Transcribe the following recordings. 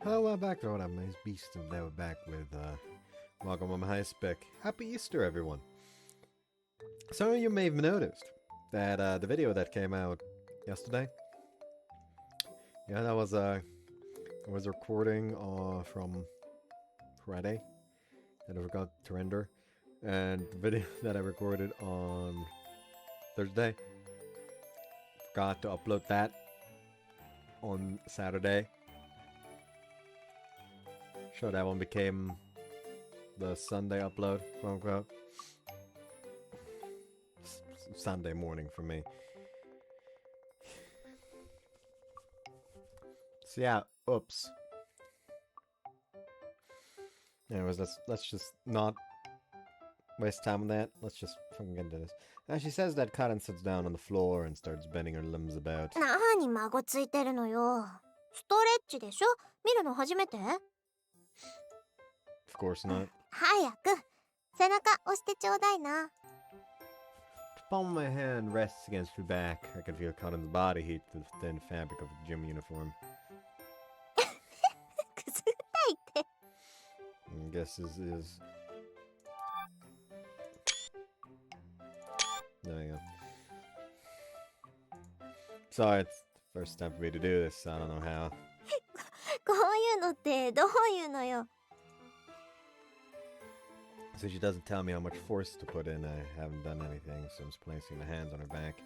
Oh, well, back to what I'm nice beast, and now we're back with Wagamama High Spec. Happy Easter, everyone! Some of you may have noticed that the video that came out yesterday, that was I was recording from Friday that I forgot to render, and the video that I recorded on Thursday, forgot to upload that on Saturday. Sure, that one became the Sunday upload, quote unquote. Sunday morning for me. So yeah, oops. Anyways, let's just not waste time on that. Let's just fucking get into this. Now she says that Karen sits down on the floor and starts bending her limbs about. 何孫ついてるのよ。ストレッチでしょ？見るの初めて？ Of course not. 早く背中押してちょうだいな。 The palm of my hand rests against her back. I can feel Karen's body heat through the thin fabric of her gym uniform. くすぐったいって。 I guess this is... There you go. Sorry, it's the first time for me to do this, so I don't know how. こういうのってどういうのよ。 So she doesn't tell me how much force to put in. I haven't done anything since placing the hands on her back.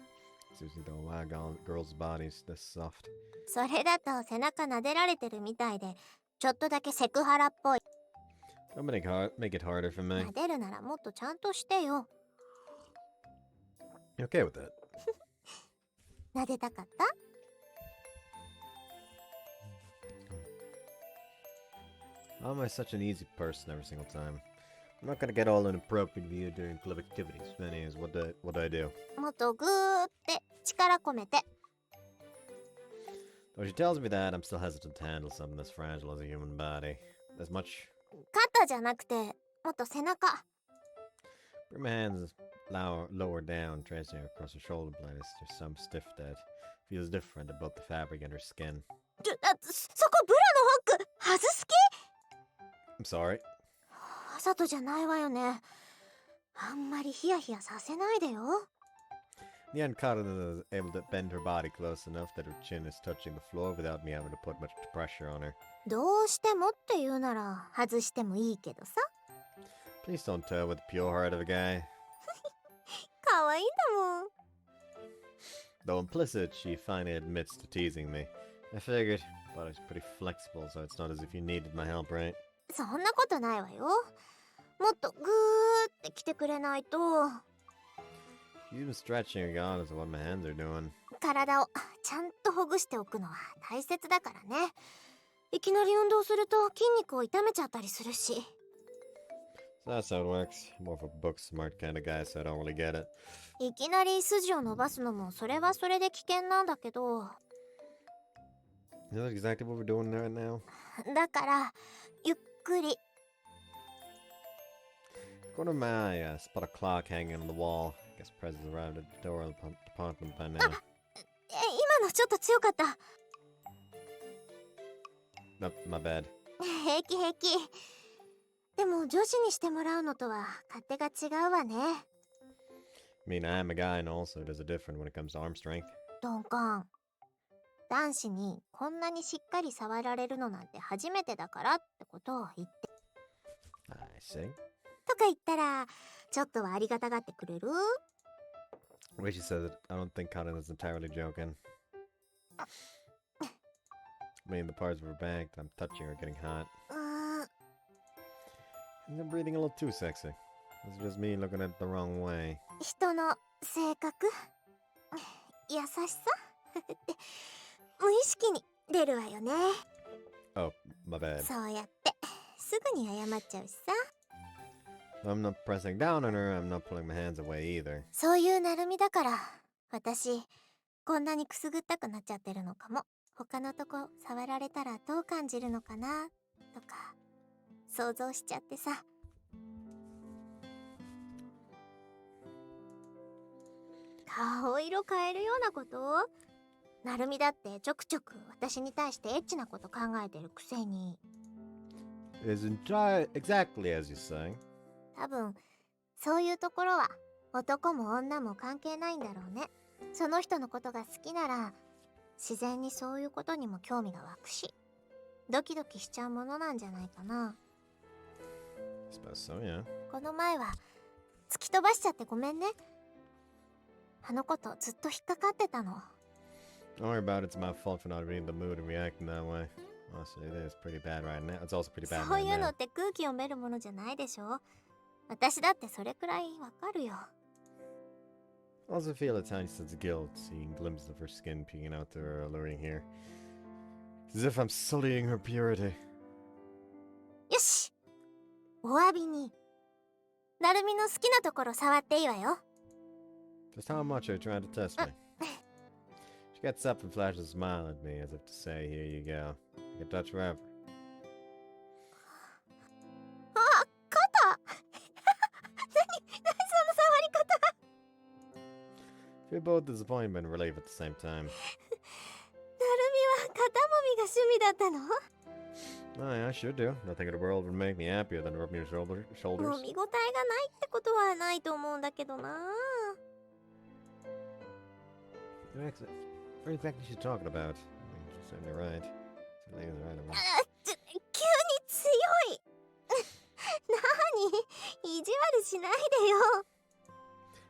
Seriously though, why girls' bodies this soft? それだと背中撫でられてるみたいで、ちょっとだけセクハラっぽい。 Don't make it harder for me. 撫でるならもっとちゃんとしてよ。 You okay with that? 撫でたかった？ Why am I such an easy person every single time? I'm not gonna get all inappropriate with you during club activities. Anyways, what do I do? もっとグーって力込めて。 Though she tells me that, I'm still hesitant to handle something as fragile as a human body. As much... 肩じゃなくて、もっと背中。 Bring my hands lower down, tracing across her shoulder blades. There's some stiff that feels different about the fabric and her skin. そこブラのホック外す気？ I'm sorry. わざとじゃないわよね。あんまりヒヤヒヤさせないでよ。 In the end, Karen is able to bend her body close enough that her chin is touching the floor without me having to put much pressure on her. どうしてもって言うなら外してもいいけどさ。 Please don't tell with the pure heart of a guy. 可愛いんだもん。 Though implicit, she finally admits to teasing me. I figured, but I was pretty flexible, so it's not as if you needed my help, right? そんなことないわよ。もっとグーって来てくれないと。 You've been stretching regardless of what my hands are doing. 体をちゃんとほぐしておくのは大切だからね。いきなり運動すると筋肉を痛めちゃったりするし。 So that's how it works. I'm more of a book smart kind of guy, so I don't really get it. いきなり筋を伸ばすのもそれはそれで危険なんだけど。 You know exactly what we're doing right now? だからゆっくり。 According to my eye, I spot a clock hanging on the wall. I guess Prez has arrived at the door of the department by now. 今のちょっと強かった。 Nope, my bad. 平気平気。でも女子にしてもらうのとは勝手が違うわね。 I mean, I am a guy and also does it different when it comes to arm strength. ドンカン。男子にこんなにしっかり触られるのなんて初めてだからってことを言って。 I see. とか言ったら、ちょっとはありがたがってくれる？ The way she says it, I don't think Karen is entirely joking. I mean, the parts of her back that I'm touching are getting hot. You're breathing a little too sexy. This is just me looking at it the wrong way. 人の性格、優しさって無意識に出るわよね。 Oh, my bad. そうやってすぐに謝っちゃうしさ。I'm not pressing down on her, I'm not pulling my hands away either. そういうなるみだから、私、こんなにくすぐったくなっちゃってるのかも。他のとこ触られたらどう感じるのかなとか、想像しちゃってさ。顔色変えるようなこと？なるみだってちょくちょく私に対してエッチなこと考えてるくせに。Isn't exactly as you say. 多分、そういうところは男も女も関係ないんだろうね。その人のことが好きなら、自然にそういうことにも興味が湧くし、ドキドキしちゃうものなんじゃないかな。I suppose so, yeah. この前は突き飛ばしちゃってごめんね。あのことずっと引っかかってたの。Don't worry about it, it's my fault for not being in the mood and reacting that way. Honestly, it is pretty bad right now. It's also pretty bad そう right いうの now. って空気読めるものじゃないでしょ。私だってそれくらいわかるよ。I also feel a tiny sense of guilt seeing glimpses of her skin peeking out through her alluring hair. It's as if I'm sullying her purity. よし、お詫びに。なるみの好きなところ触っていいわよ。Just how much are you trying to test me? She gets up and flashes a smile at me as if to say, here you go. You can touch forever. あ、肩何その触り方。 Feel both disappointment and relief at the same time. なるみは肩もみが趣味だったの？ Oh yeah, I should do. Nothing in the world would make me happier than rubbing your shoulders. もう見応えがないってことはないと思うんだけどな。What exactly is she talking about? I mean, she's certainly right. Certainly is right. 急に強い。何？意地悪しないでよ。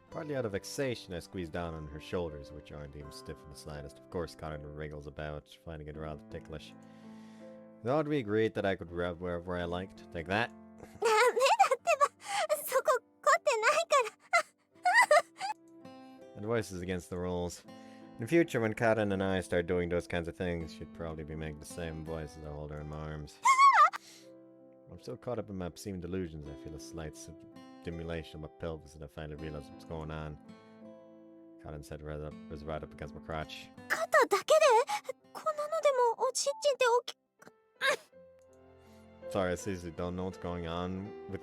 Partly out of vexation, I squeeze down on her shoulders, which aren't even stiff in the slightest. Of course, Connor wriggles about, finding it rather ticklish. Thought we agreed that I could rub wherever I liked. Take that. ダメだってば。そこ凝ってないから。 Advice is against the rules. In the future, when Karen and I start doing those kinds of things, she'd probably be making the same voice as I hold her in my arms. I'm so caught up in my obscene delusions, I feel a slight stimulation of my pelvis and I finally realize what's going on. Karen's head was right up against my crotch. 肩だけでこんなのでもおちんちんって大きく。 Sorry, I seriously don't know what's going on with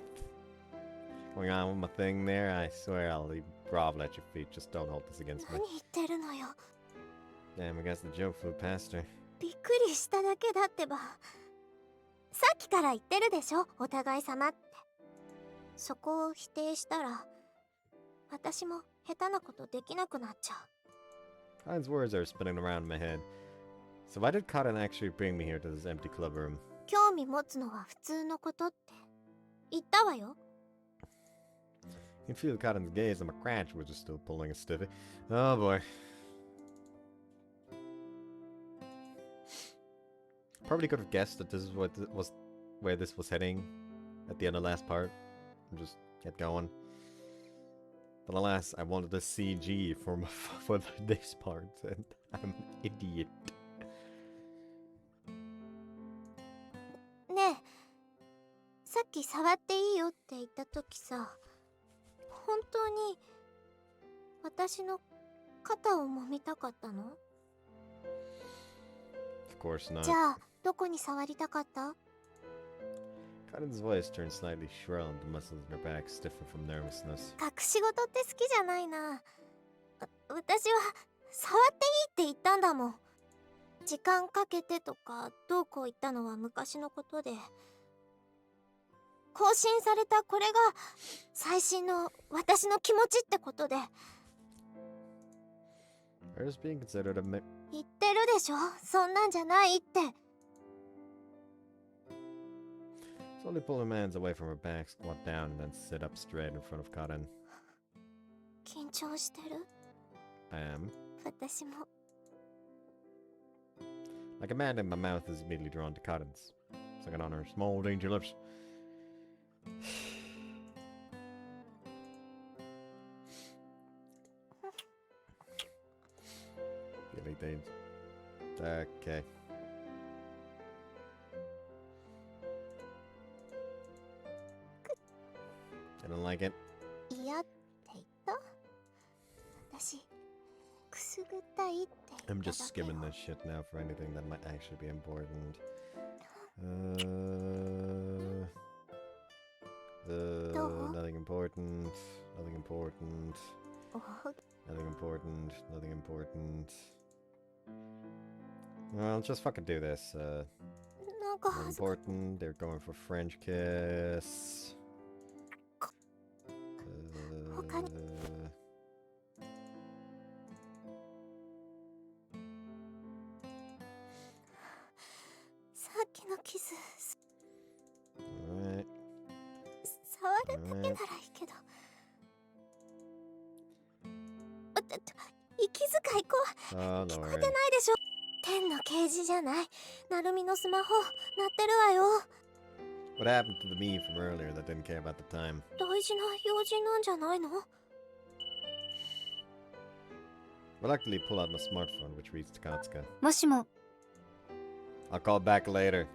my thing there. I swear I'll leave grovel at your feet. Just don't hold this against me. 何言ってるのよ。 Damn, I guess the joke flew past her. びっくりしただけだってば。さっきから言ってるでしょ、お互い様って。そこを否定したら、私も下手なことできなくなっちゃう。 Karen's words are spinning around in my head. So why did Karen actually bring me here to this empty club room? 興味持つのは普通のことって言ったわよ。 You can feel Karen's gaze on my crotch, which is still pulling a stiffy. Oh boy. Probably could have guessed that this is where this was heading at the end of the last part. And just get going. But alas, I wanted the CG for this part, and I'm an idiot. ねえ、さっき触っていいよって言った時さ、本当に私の肩を揉みたかったの？ Of course not. じゃあどこに触りたかった？ Karen's voice turned slightly shrill and the muscles in her back stiffened from nervousness. 隠し事って好きじゃないな。私は触っていいって言ったんだもん。時間かけてとかどうこう言ったのは昔のことで、更新されたこれが最新の私の気持ちってことで。 Hers being considered a 言ってるでしょ、そんなんじゃないって。 Slowly pull her hands away from her back, squat down, and then sit up straight in front of Karen. 緊張してる？ I am. 私も。 Like a man in my mouth is immediately drawn to Karen's, sucking on her small, dainty lips. Feeling dainty. Okay. like it. 嫌って言った？私、くすぐったいって言 I'm った just だけよ。 skimming this shit now for anything that might actually be important. Nothing important. Nothing important. お Nothing important. Nothing important. Well, let's just fucking do this. なんか Not 恥ずか important. They're going for French kiss. 他に さっきのキス Alright. 触るだけならいいけど、息遣いOh, 聞こ Lord. えてないでしょ。天の啓示じゃない。なるみのスマホ鳴ってるわよ。 What happened to the me from earlier that didn't care about the time? 大事な用事なんじゃないの？ Reluctantly pull out my smartphone, which reads to Katsuka. もしも I'll call back later.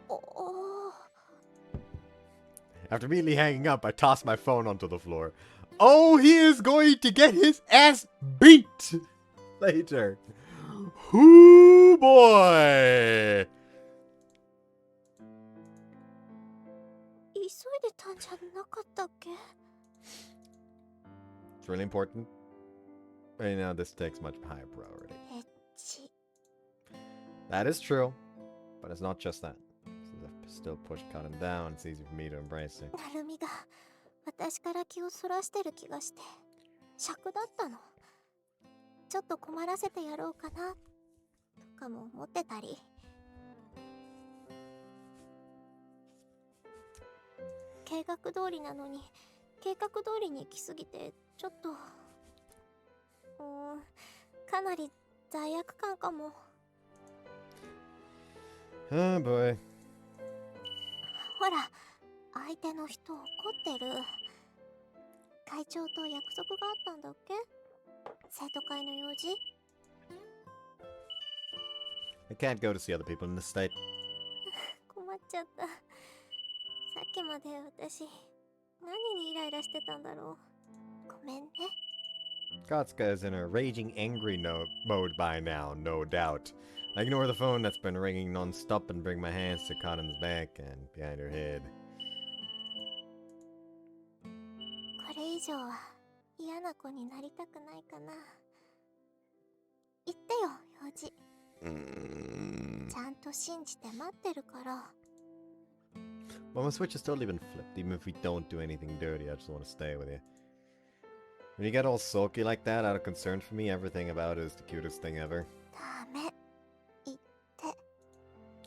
お After immediately hanging up, I toss my phone onto the floor. Oh, he is going to get his ass beat later. Hoo boy! 急いでたんじゃなかったっけ？ It's really important. Right now, this takes much higher priority. エッチ。 That is true, but it's not just that. Still push Cotton down. It's easy for me to embrace it. なるみが私から気をそらしてる気がして尺だったの。ちょっと困らせてやろうかなとかも思ってたり。計画通りなのに計画通りに行き過ぎてちょっとかなり罪悪感かも。 Oh boy. ほら、相手の人怒ってる。会長と約束があったんだっけ？生徒会の用事？ I can't go to see other people in this state. 困っちゃった。さっきまで私、何にイライラしてたんだろう。ごめんね。 Katsuka is in a raging angry mode by now, no doubt. I ignore the phone that's been ringing non-stop and bring my hands to Cotton's back and behind her head. これ以上は嫌な子になりたくないかな。言ってよ、用事。ちゃんと信じて待ってるから。 Well, my switch has totally been flipped. Even if we don't do anything dirty, I just want to stay with you. When you get all sulky like that, out of concern for me, everything about it is the cutest thing ever. ダメ。言って。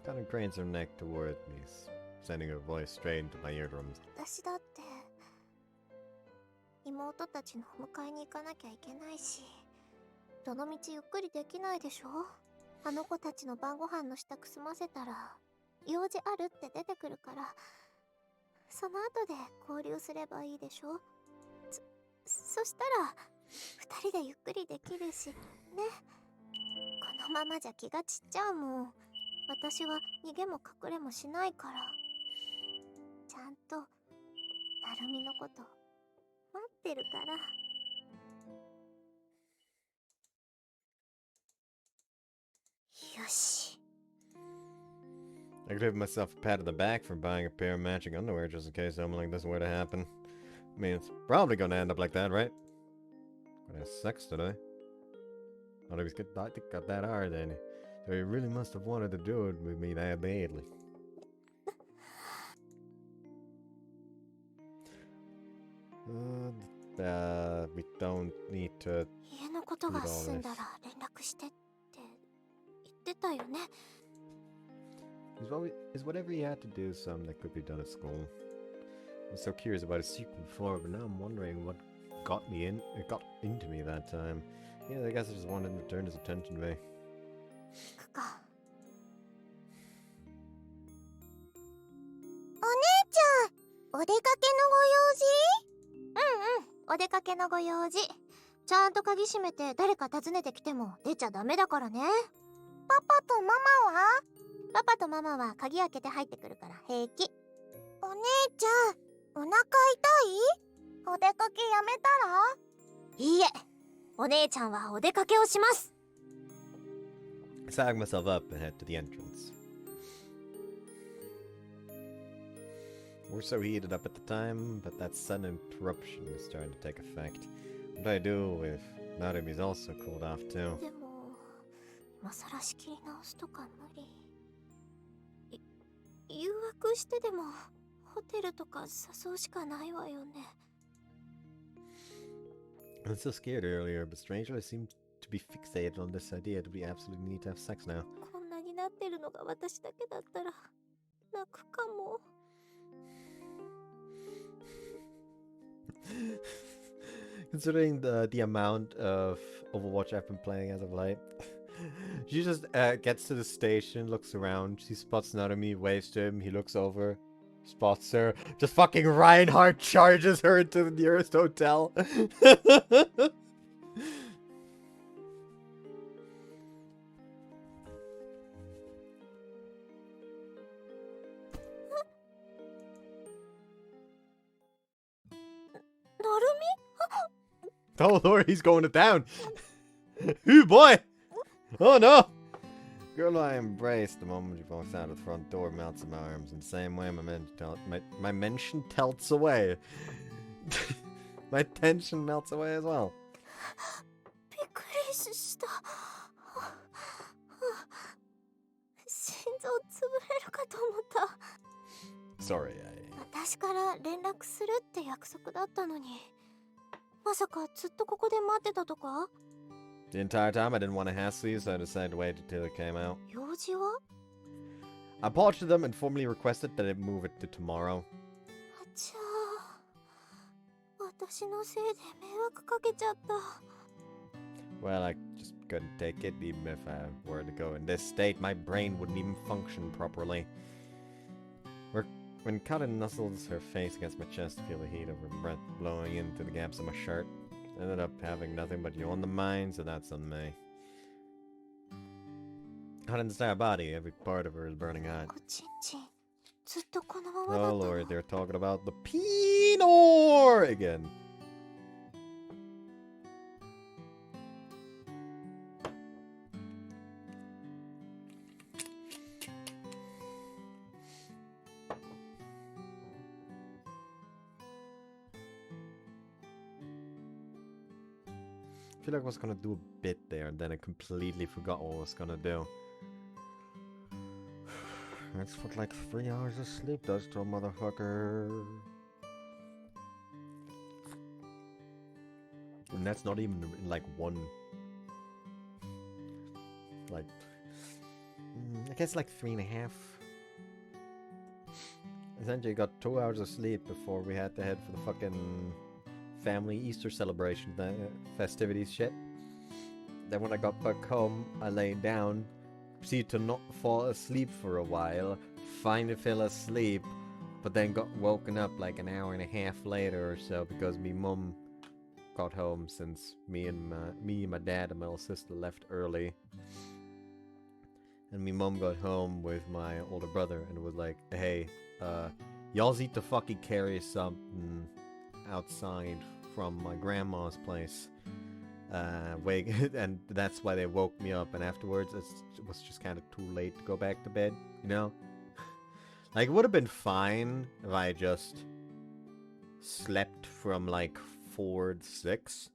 Cotton cranes her neck toward me, sending her voice straight into my eardrums. 私だって妹たちのお迎えに行かなきゃいけないし、どのみちゆっくりできないでしょ。あの子たちの晩ご飯の支度済ませたら用事あるって出てくるから、その後で交流すればいいでしょ。そしたら2人でゆっくりできるしね。このままじゃ気が散っちゃうもん。私は逃げも隠れもしないから。ちゃんとなるみのこと待ってるから。よし。 I could give myself a pat on the back for buying a pair of matching underwear just in case something like this were to happen. I mean, it's probably gonna end up like that, right? Gonna have sex today. I think got that hard then. So he really must have wanted to do it with me that badly. We don't need to... 家のことが済んだら連絡してって言ってたよね。 Is whatever he had to do something that could be done at school? I was so curious about his secret before, but now I'm wondering what got into me that time. Yeah, I guess I just wanted him to turn his attention to me. 行くか。お姉ちゃん、お出かけのご用事？お出かけのご用事。ちゃんと鍵閉めて誰か訪ねてきても出ちゃダメだからね。パパとママは？パパとママは鍵開けて入ってくるから平気。お姉ちゃん、お腹痛い？お出かけやめたら？いいえ、お姉ちゃんはお出かけをします。 I sag myself up and head to the entrance. We're so heated up at the time, but that sudden interruption is starting to take effect. What do I do if Narumi's also cooled off too? でも今さら仕切り直すとか無理。誘惑してでもホテルとか誘うしかないわよね。 I was so scared earlier, but strangely I seem to be fixated on this idea that we absolutely need to have sex now. こんなになってるのが私だけだったら泣くかも。Considering the amount of Overwatch I've been playing as of late. She just gets to the station, looks around, she spots Narumi, waves to him, he looks over, spots her, just fucking Reinhardt charges her into the nearest hotel. Oh lord, he's going to town. Ooh boy! Oh no! Girl I embraced the moment she walks out of the front door, melts in my arms. In the same way, my mention telts away. My tension melts away as well. びっくりした。心臓潰れるかと思った。 Sorry, 私から連絡するって約束だったのに、まさかずっとここで待ってたとか？ The entire time I didn't want to hassle you, so I decided to wait until it came out. 用事は？ I apologized to them and formally requested that it move it to tomorrow. じゃあ、私のせいで迷惑かけちゃった。 Well, I just couldn't take it, even if I were to go in this state. My brain wouldn't even function properly. When Cotton nuzzles her face against my chest to feel the heat of her breath blowing into the gaps of my shirt, I ended up having nothing but you on the mind, so that's on me. Cotton's entire body, every part of her is burning hot. おちんちん、ずっとこのままだった Oh の？ lord, they're talking about the Pinor again. I feel like I was gonna do a bit there, and then I completely forgot what I was gonna do. That's what like 3 hours of sleep does to a motherfucker. And that's not even like one. Like, I guess like 3.5. Essentially got 2 hours of sleep before we had to head for the fucking family Easter celebration festivities shit. Then when I got back home, I laid down, proceeded to not fall asleep for a while, finally fell asleep, but then got woken up like an hour and a half later or so because me mum got home since me, my dad, and my little sister left early. And me mum got home with my older brother and was like, hey, y'all need to fucking carry something outside from my grandma's place. And that's why they woke me up, and afterwards it was just kind of too late to go back to bed, you know? Like, it would have been fine if I just slept from like 4 to 6,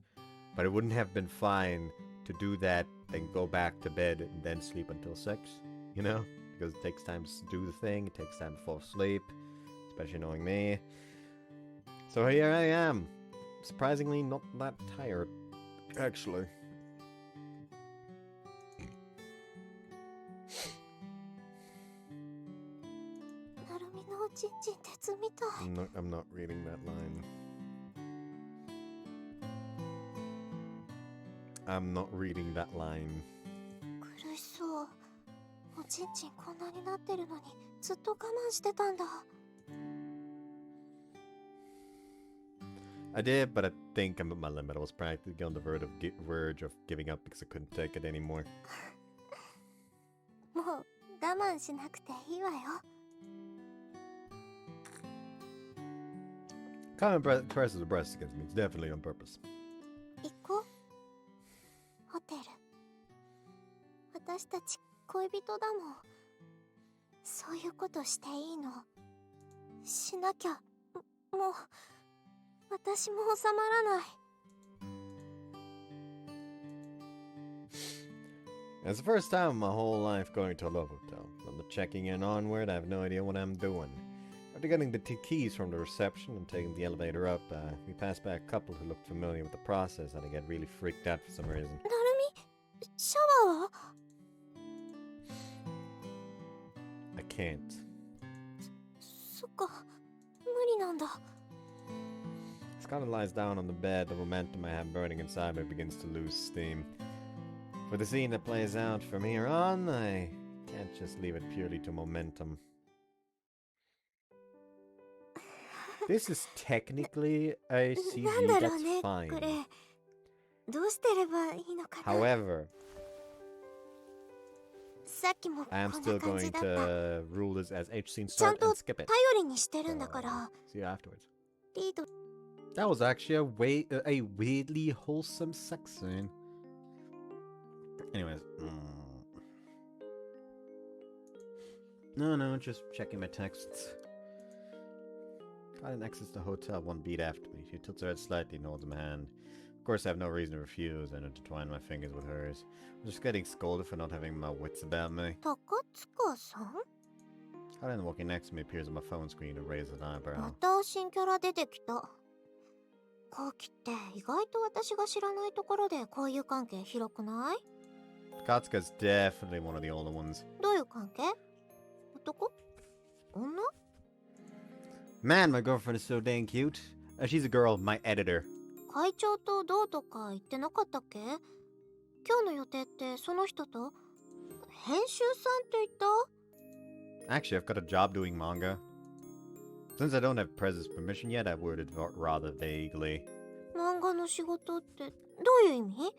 but it wouldn't have been fine to do that, then go back to bed and then sleep until 6, you know? Because it takes time to do the thing, it takes time to fall asleep, especially knowing me. So here I am, surprisingly not that tired, actually. I'm not reading that line. I'm not reading that line. 苦しそう。おちんちんこんなになってるのにずっと我慢してたんだ。 I did, but I think I'm at my limit. I was practically on the verge of giving up because I couldn't take it anymore. もう我慢しなくていいわよ。Kind of presses the breast against me. It's definitely on purpose. 行こう。ホテル。私たち恋人だもん。そういうことしていいの？しなきゃ、もう、私も収まらない。It's the first time in my whole life going to a love hotel. From the checking in onward, I have no idea what I'm doing. After getting the keys from the reception and taking the elevator up, we passed by a couple who looked familiar with the process, and I get really freaked out for some reason. なるみ、シャワーは？ I can't. そっか、無理なんだ。Scott lies down on the bed, the momentum I have burning inside me begins to lose steam. For the scene that plays out from here on, I can't just leave it purely to momentum. This is technically a なん CG だろう that's ね、こ fine. れ。どうしてればいいのかな。 However, さっきもこ I am んな still 感じ going だった。 to rule this as H scene ちゃん start と and skip it. 頼りにしてるんだから、 See you afterwards. リード。 That was actually a weirdly wholesome sex scene. Anyways. No, just checking my texts. Got an exits the hotel one beat after me. She tilts her head slightly and holds my hand. Of course, I have no reason to refuse and intertwine my fingers with hers. I'm just getting scolded for not having my wits about me. 高塚さん？ Karen walking next to me appears on my phone screen and raises an ま eyebrow. た新キャラ出てきた。後期って意外と私が知らないところで交友関係広くない？ Katsuka's definitely one of the older ones. どういう関係？男？女？ Man, my girlfriend is so dang cute. She's a girl, my editor. 会長とどうとか言ってなかったっけ？今日の予定ってその人と？編集さんって言った？ Actually, I've got a job doing manga. Since I don't have Prez's permission yet, I worded rather vaguely. 漫画の仕事ってどういう意味？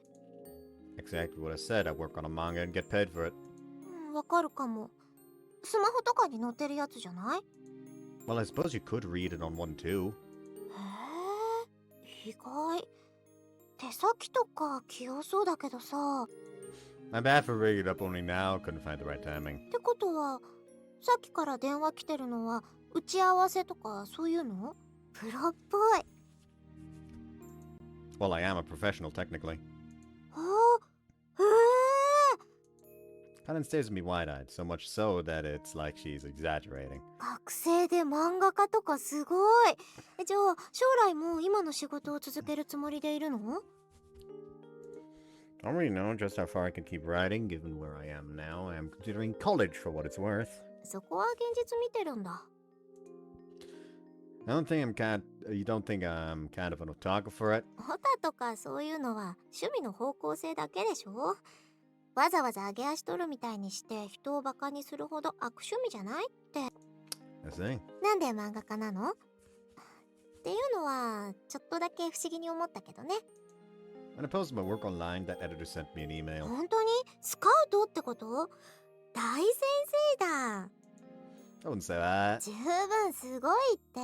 Exactly what I said. I work on a manga and get paid for it. わかるかも。スマホとかに載ってるやつじゃない？ Well, I suppose you could read it on one too. へえ、意外。手先とか器用そうだけどさ。 My bad for bringing it up only now. Couldn't find the right timing. ってことは、さっきから電話来てるのは打ち合わせとかそういうの？プロっぽい。 Well, I am a professional, technically. ああ、Karen stares at me wide-eyed, so much so that it's like she's exaggerating. 学生で漫画家とかすごい。じゃあ将来も今の仕事を続けるつもりでいるの？ I don't really know just how far I can keep writing, given where I am now. I am considering college for what it's worth. そこは現実見てるんだ。 You don't think I'm kind of an otaku for it? オタとかそういうのは趣味の方向性だけでしょ？わざわざ上げ足取るみたいにして人をバカにするほど悪趣味じゃないって。 I see. なんで漫画家なの？っていうのはちょっとだけ不思議に思ったけどね。 When I posted my work online, that editor sent me an email. 本当にスカウトってこと？大先生だ。 I wouldn't say that. 十分すごいって。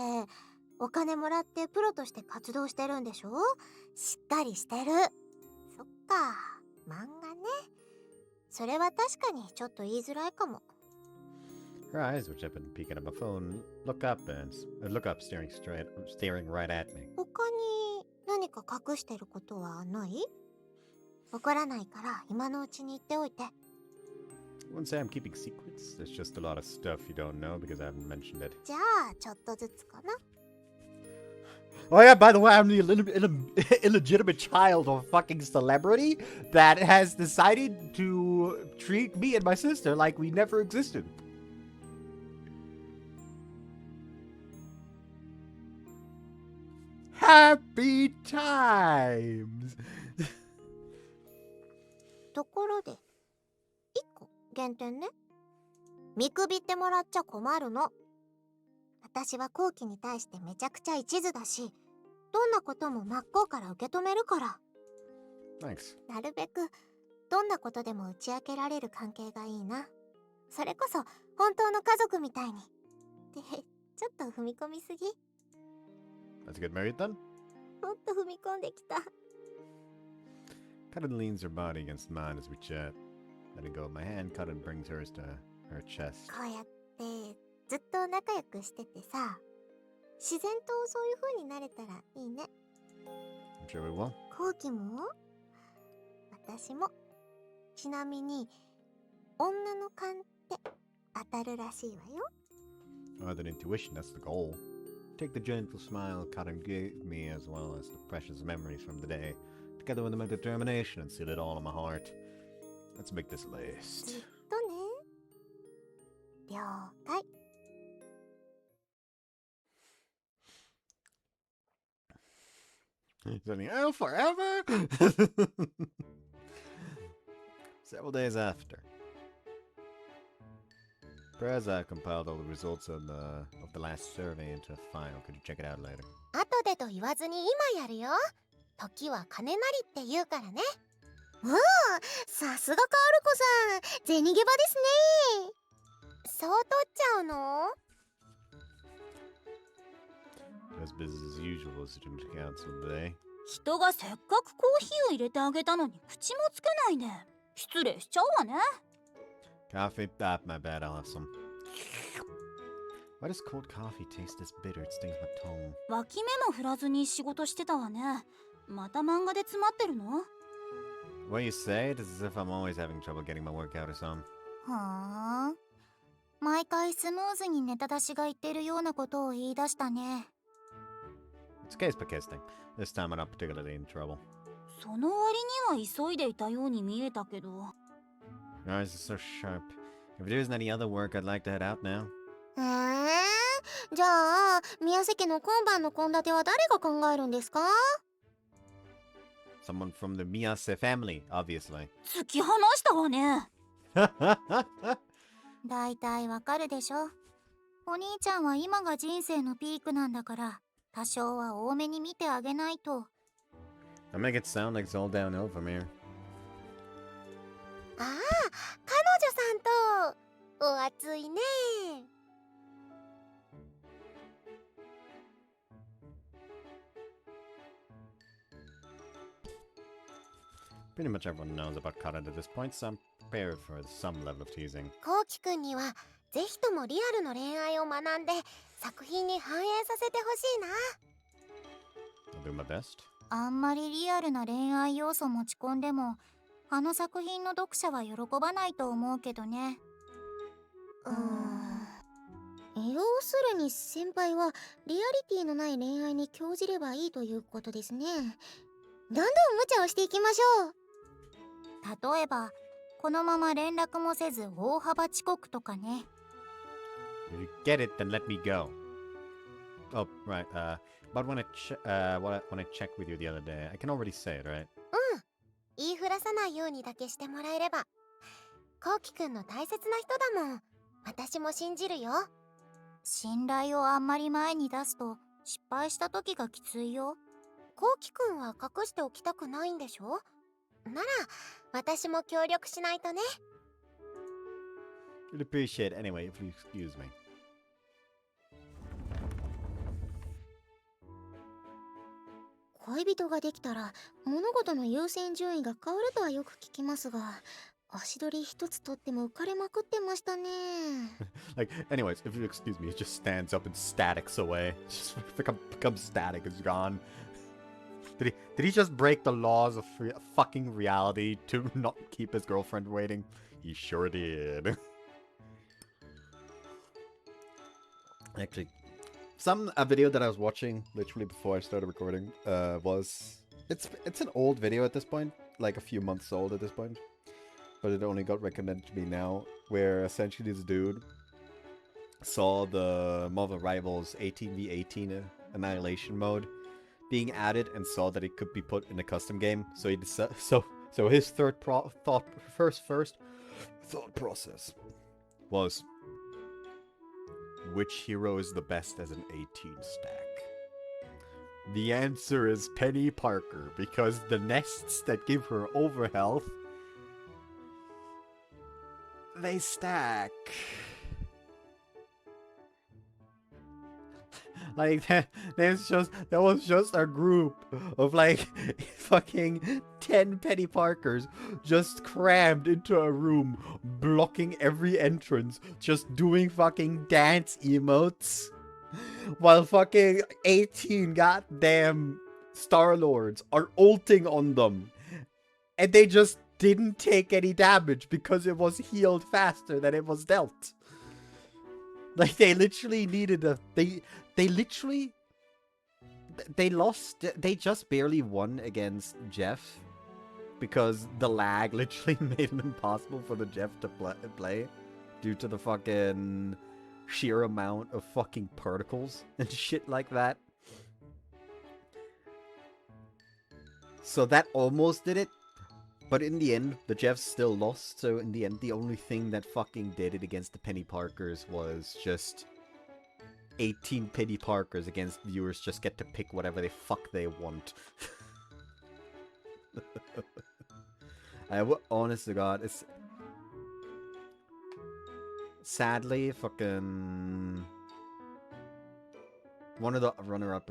お金もらってプロとして活動してるんでしょ？しっかりしてる。そっか、漫画ね。それは確かにちょっと言いづらいかも。 Her eyes, which have been peeking at my phone, look up, staring right at me. 他に何か隠してることはない？怒らないから今のうちに言っておいて。 I wouldn't say I'm keeping secrets. There's just a lot of stuff you don't know because I haven't mentioned it. じゃあちょっとずつかな。 Oh yeah, by the way, I'm the illegitimate child of a fucking celebrity that has decided to treat me and my sister like we never existed. Happy times! ところで、1個減点ね。見くびってもらっちゃ困るの。私は後期に対してめちゃくちゃ一途だし、どんなことも真っ向から受け止めるから。 Thanks. なるべくどんなことでも打ち明けられる関係がいいな。それこそ本当の家族みたいに。ってちょっと踏み込みすぎ？ Let's get married then? もっと踏み込んできた。Cutted leans her body against mine as we chat. Letting go of my hand, Cutted brings hers to her chest. こうやってずっと仲良くしててさ、自然とそういう風になれたらいいね。I'm sure we will. 後期も私も。ちなみに女の勘って当たるらしいわよ。More than intuition, that's the goal. Take the gentle smile Cotton gave me as well as the precious memories from the day, together with my determination and seal it all in my heart. Let's make this ずっ last. とね。了解。Something, oh, forever? Several days after. Preza compiled all the results of the last survey into a file. Could you check it out later? 後でと言わずに今やるよ。時は金なりって言うからね。おお、さすがカールコさん、銭ゲバですね。そう取っちゃうの？ As business as usual as student council today. 人がせっかくコーヒーを入れてあげたのに口もつけないで。失礼しちゃうわね。Coffee? Ah, my bad, I'll have some. Why does cold coffee taste this bitter? It stings my tongue. 脇目も振らずに仕事してたわね。また漫画で詰まってるの？ When you say it, it's as if I'm always having trouble getting my work out or something. はあ。毎回スムーズにネタ出しが言ってるようなことを言い出したね。It's case by case thing. This time I'm not particularly in trouble. その割には急いでいたように見えたけど。Your eyes are so sharp. If there isn't any other work, I'd like to head out now. じゃあ宮崎の今晩の献立は誰が考えるんですか？ Someone from the Miyase family, obviously. 突き放したわね。だいたいわかるでしょ。お兄ちゃんは今が人生のピークなんだから、多少は多めに見てあげないと。I make it sound like it's all downhill from here. ああ、彼女さんとお熱いね。Pretty much everyone knows about Karen at this point, so I'm prepared for some level of teasing. こうきくんにはぜひともリアルの恋愛を学んで作品に反映させてほしいな。 I'll do my best. あんまりリアルな恋愛要素持ち込んでも、あの作品の読者は喜ばないと思うけどね。要するに先輩はリアリティのない恋愛に興じればいいということですね。どんどん無茶をしていきましょう。例えば、このまま連絡もせず大幅遅刻とかね。If you get it, then let me go. Oh, right. But when I checked with you the other day, I can already say it, right? 言いふらさないようにだけしてもらえれば。こうきくんの大切な人だもん。私も信じるよ。信頼をあんまり前に出すと失敗した時がきついよ。こうきくんは隠しておきたくないんでしょ？なら私も協力しないとね。 I'd appreciate it anyway if you excuse me. 恋人ができたら物事の優先順位が変わるとはよく聞きますが、足取り一つとっても浮かれまくってましたね。Like, anyways, if you excuse me, it just stands up and statics away. Just becomes static, it's gone. Did he just break the laws of fucking reality to not keep his girlfriend waiting? He sure did. Actually, a video that I was watching literally before I started recording it's an old video at this point, like a few months old at this point, but it only got recommended to me now, where essentially this dude saw the Marvel Rivals 18v18 Annihilation mode being added and saw that it could be put in a custom game. So he decided, so his first thought process was, which hero is the best as an 18 stack? The answer is Penny Parker, because the nests that give her overhealth, they stack. Like that was just a group of like fucking 10 Penny Parkers just crammed into a room, blocking every entrance, just doing fucking dance emotes, while fucking 18 goddamn Star-Lords are ulting on them, and they just didn't take any damage because it was healed faster than it was dealt. Like, they literally needed a... They literally... They lost... They just barely won against Jeff. Because the lag literally made it impossible for the Jeff to play. Due to the fucking... sheer amount of fucking particles and shit like that. So that almost did it. But in the end, the Jeffs still lost, so in the end, the only thing that fucking did it against the Penny Parkers was just 18 Penny Parkers against viewers just get to pick whatever the fuck they want. Honest to God, it's... Sadly, fucking... One of the runners-up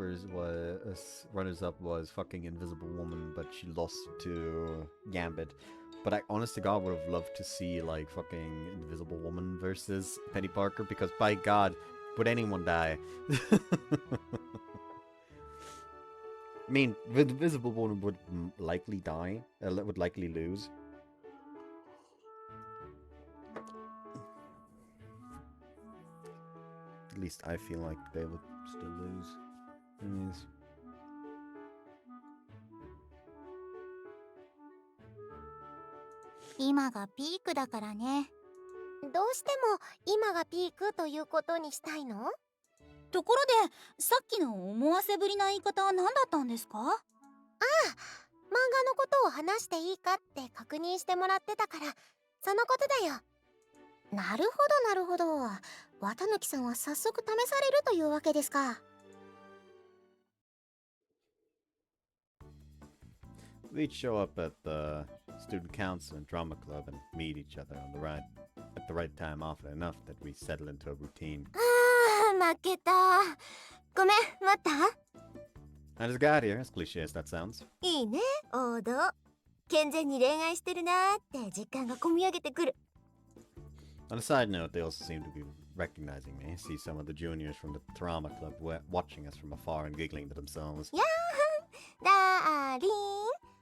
was fucking Invisible Woman, but she lost to Gambit. But I, honest to God, would have loved to see, like, fucking Invisible Woman versus Penny Parker, because by God, would anyone die? I mean, the Invisible Woman would likely die, would likely lose. At least I feel like they would still lose. Anyways.今がピークだからね。どうしても今がピークということにしたいの？ところで、さっきの思わせぶりな言い方は何だったんですか？漫画のことを話していいかって確認してもらってたから、そのことだよ。なるほどなるほど。綿貫さんは早速試されるというわけですか。We'd show up at the student council and drama club and meet each other on the at the right time often enough that we settle into a routine. 負けた。ごめん、待った？ I just got here, as cliche as that sounds. いいね、王道。健全に恋愛してるなーって実感がこみ上げてくる。On a side note, they also seem to be recognizing me. I see some of the juniors from the drama club watching us from afar and giggling to themselves. やー、ダーリン。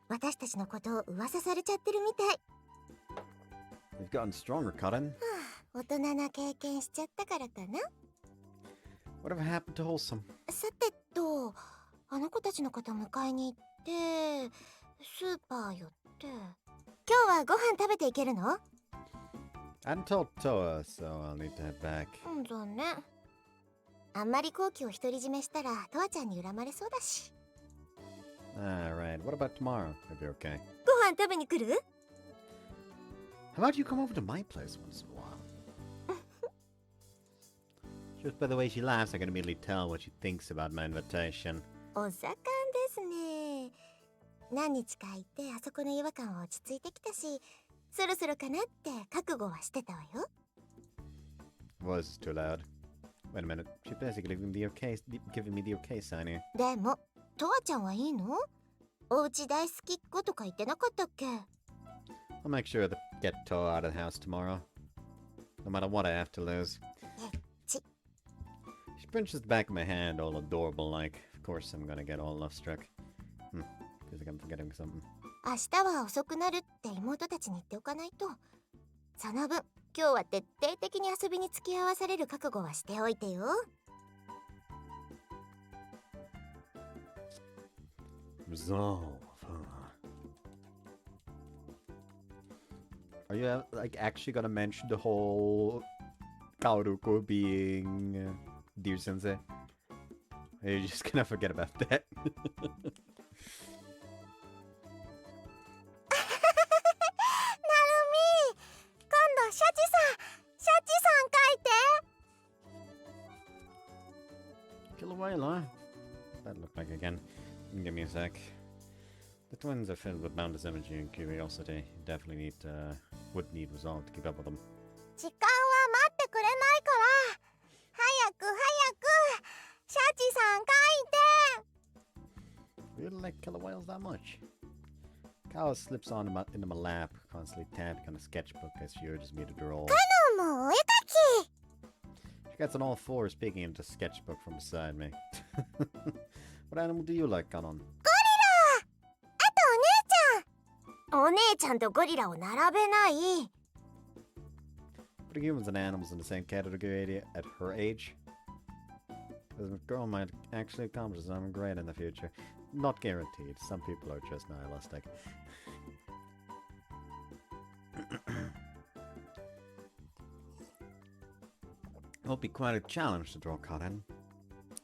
私たちのことを噂されちゃってるみたい。They've gotten stronger, Cotton. 大人な経験しちゃったからかな。Whatever happened to Wholesome? さてと、あの子たちの方迎えに行って、スーパー寄って。今日はご飯食べていけるの？ I hadn't told Toa, so I'll need to head back. 残念。あんまり後期を独り占めしたら、トアちゃんに恨まれそうだし。Alright, what about tomorrow? If you're okay. ご飯食べに来る？ How about you come over to my place once in a while? Just by the way she laughs, I can immediately tell what she thinks about my invitation. お盛んですね。何日かいてあそこの違和感は落ち着いてきたし、そろそろかなって覚悟はしてたわよ。Voice is too loud. Wait a minute, she's basically giving me the okay sign here. でも、トアちゃんはいいの？お家大好きっ子とか言ってなかったっけ？ I'll make sure to get Toa out of the house tomorrow. No matter what I have to lose. She pinches the back of my hand all adorable like. Of course I'm gonna get all love-struck. Feels like I'm forgetting something. 明日は遅くなるって妹たちに言っておかないと。その分、今日は徹底的に遊びに付き合わされる覚悟はしておいてよ。Resolve. Are you like actually gonna mention the whole Kaoruko being Dear Sensei? Or are you just gonna forget about that? なるみ、今度シャチさん書いて。 Kill a whale, huh? That looked like again. Give me a sec. The twins are filled with boundless energy and curiosity. Definitely would need resolve to keep up with them. 時間は待ってくれないから。早く。シャチさ Really like killer whales that much? Kyle slips on into my lap, constantly tapping on a sketchbook as she urges me to draw. もうお絵描き She gets on all fours, peeking into the sketchbook from beside me. What animal do you like, Kanon? お姉ちゃんとゴリラを並べない Putting humans and animals in the same category at her age? The girl might actually accomplish something great in the future. Not guaranteed. Some people are just nihilistic. It'll be quite a challenge to draw cotton.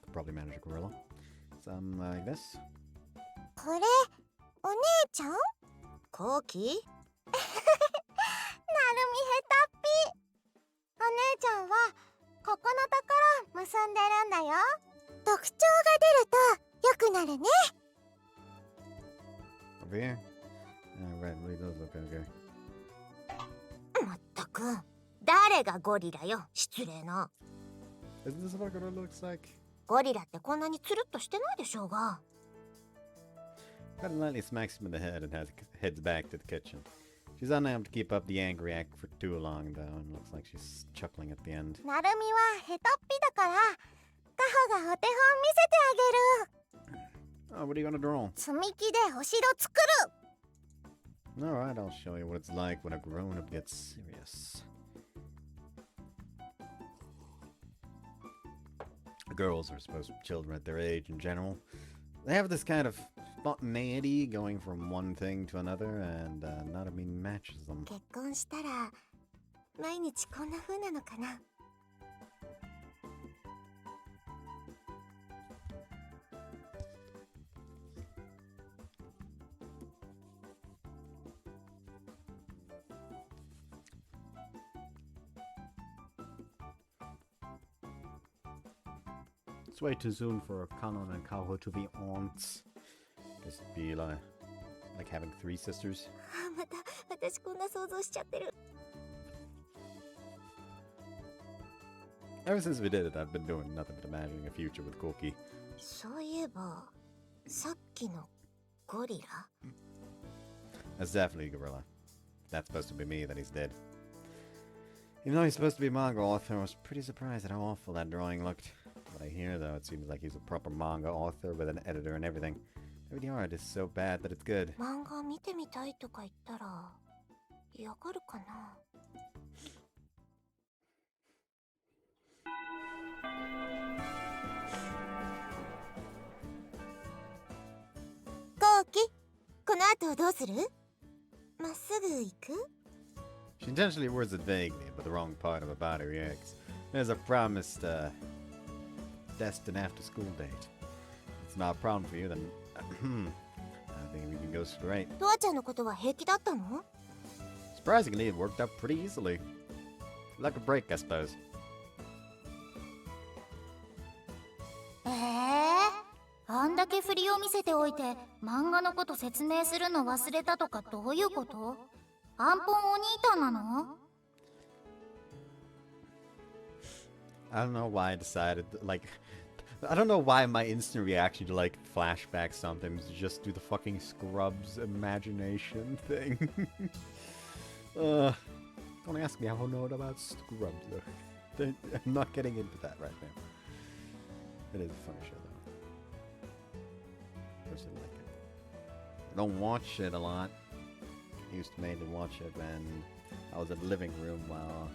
Could probably manage a gorilla. Something like this. これお姉ちゃんコキなるみへたっぴお姉ちゃんはここのところ結んでるんだよ特徴が出ると良くなるね Over here? Right, really does look okay. まったく誰がゴリラよ失礼な Isn't this what a gorilla looks like? ゴリラってこんなにつるっとしてないでしょうが Kind of lightly smacks him in the head and heads back to the kitchen. She's unable to keep up the angry act for too long, though, and looks like she's chuckling at the end. なるみはへたっぴだからカホがお手本見せてあげる Oh, what are you gonna draw? 積み木でお城作る Alright, I'll show you what it's like when a grown-up gets serious. Girls are supposed to be children at their age in general. They have this kind of spontaneity going from one thing to another, and not a mean matches them. 結婚したら毎日こんな風なのかな It's way too soon for Kanon and Kaho to be aunts. Just be like having 3 sisters. また私こんな想像しちゃってる Ever since we did it, I've been doing nothing but imagining a future with Koki. そういえばさっきのゴリラ That's definitely a gorilla. That's supposed to be me, then he's dead. Even though he's supposed to be a manga author, I was pretty surprised at how awful that drawing looked. What I hear, though, it seems like he's a proper manga author with an editor and everything. Maybe the art is so bad that it's good. 漫画見てみたいとか言ったら嫌がるかなコウキこの後どうするまっすぐ行く She intentionally words it vaguely, but the wrong part of her body reacts. There's a promised, destined after-school date. It's not a problem for you, then I think we can go straight. トアちゃんのことは平気だったの Surprisingly, it worked out pretty easily. Like a break, I suppose. あんだけ振りを見せておいて漫画のこと説明するの忘れたとかどういうこと？アンポンお兄たんなの？ I don't know why I decided, I don't know why my instant reaction to, flashback something is just do the fucking Scrubs imagination thing. Don't ask me how I know about Scrubs, though. I'm not getting into that right now. It is a funny show, though. Personally like it. I don't watch it a lot. I used to mainly watch it when I was in the living room while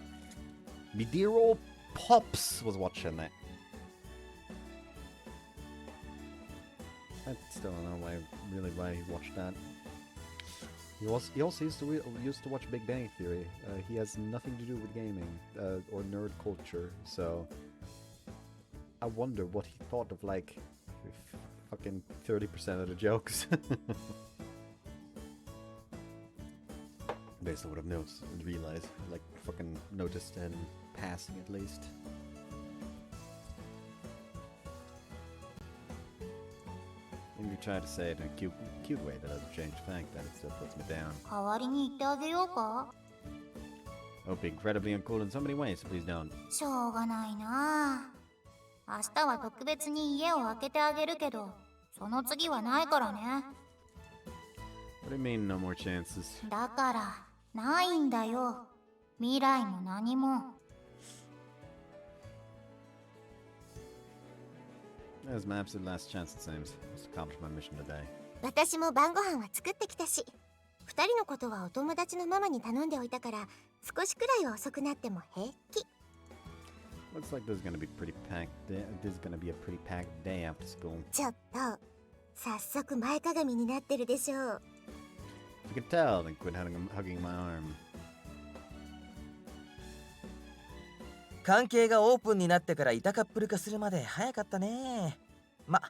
me dear old Pops was watching it. I still don't know why he watched that. He also used to watch Big Bang Theory. He has nothing to do with gaming or nerd culture, so I wonder what he thought of fucking 30% of the jokes. Based on what I've noticed and realized, fucking noticed in passing at least. Maybe you try to say it in a cute way that doesn't change the fact that it still puts me down. 代わりに言ってあげようか？ I would be incredibly uncool in so many ways, so please don't. しょうがないな。明日は特別に家を開けてあげるけど、そその次はないからね。 What do you mean, no more chances? だからないんだよ。未来も何も。 That was my absolute last chance, it seems. Just accomplished my mission today. 私も晩ご飯は作ってきたし、二人のことはお友達のママに頼んでおいたから、少しくらいは遅くなっても平気。Looks like there's gonna be pretty packed. There's gonna be a pretty packed day after school. ちょっと、早速前かがみになってるでしょう。If you could tell, then quit hugging my arm. 関係がオープンになってからいたカップル化するまで早かったね。ま、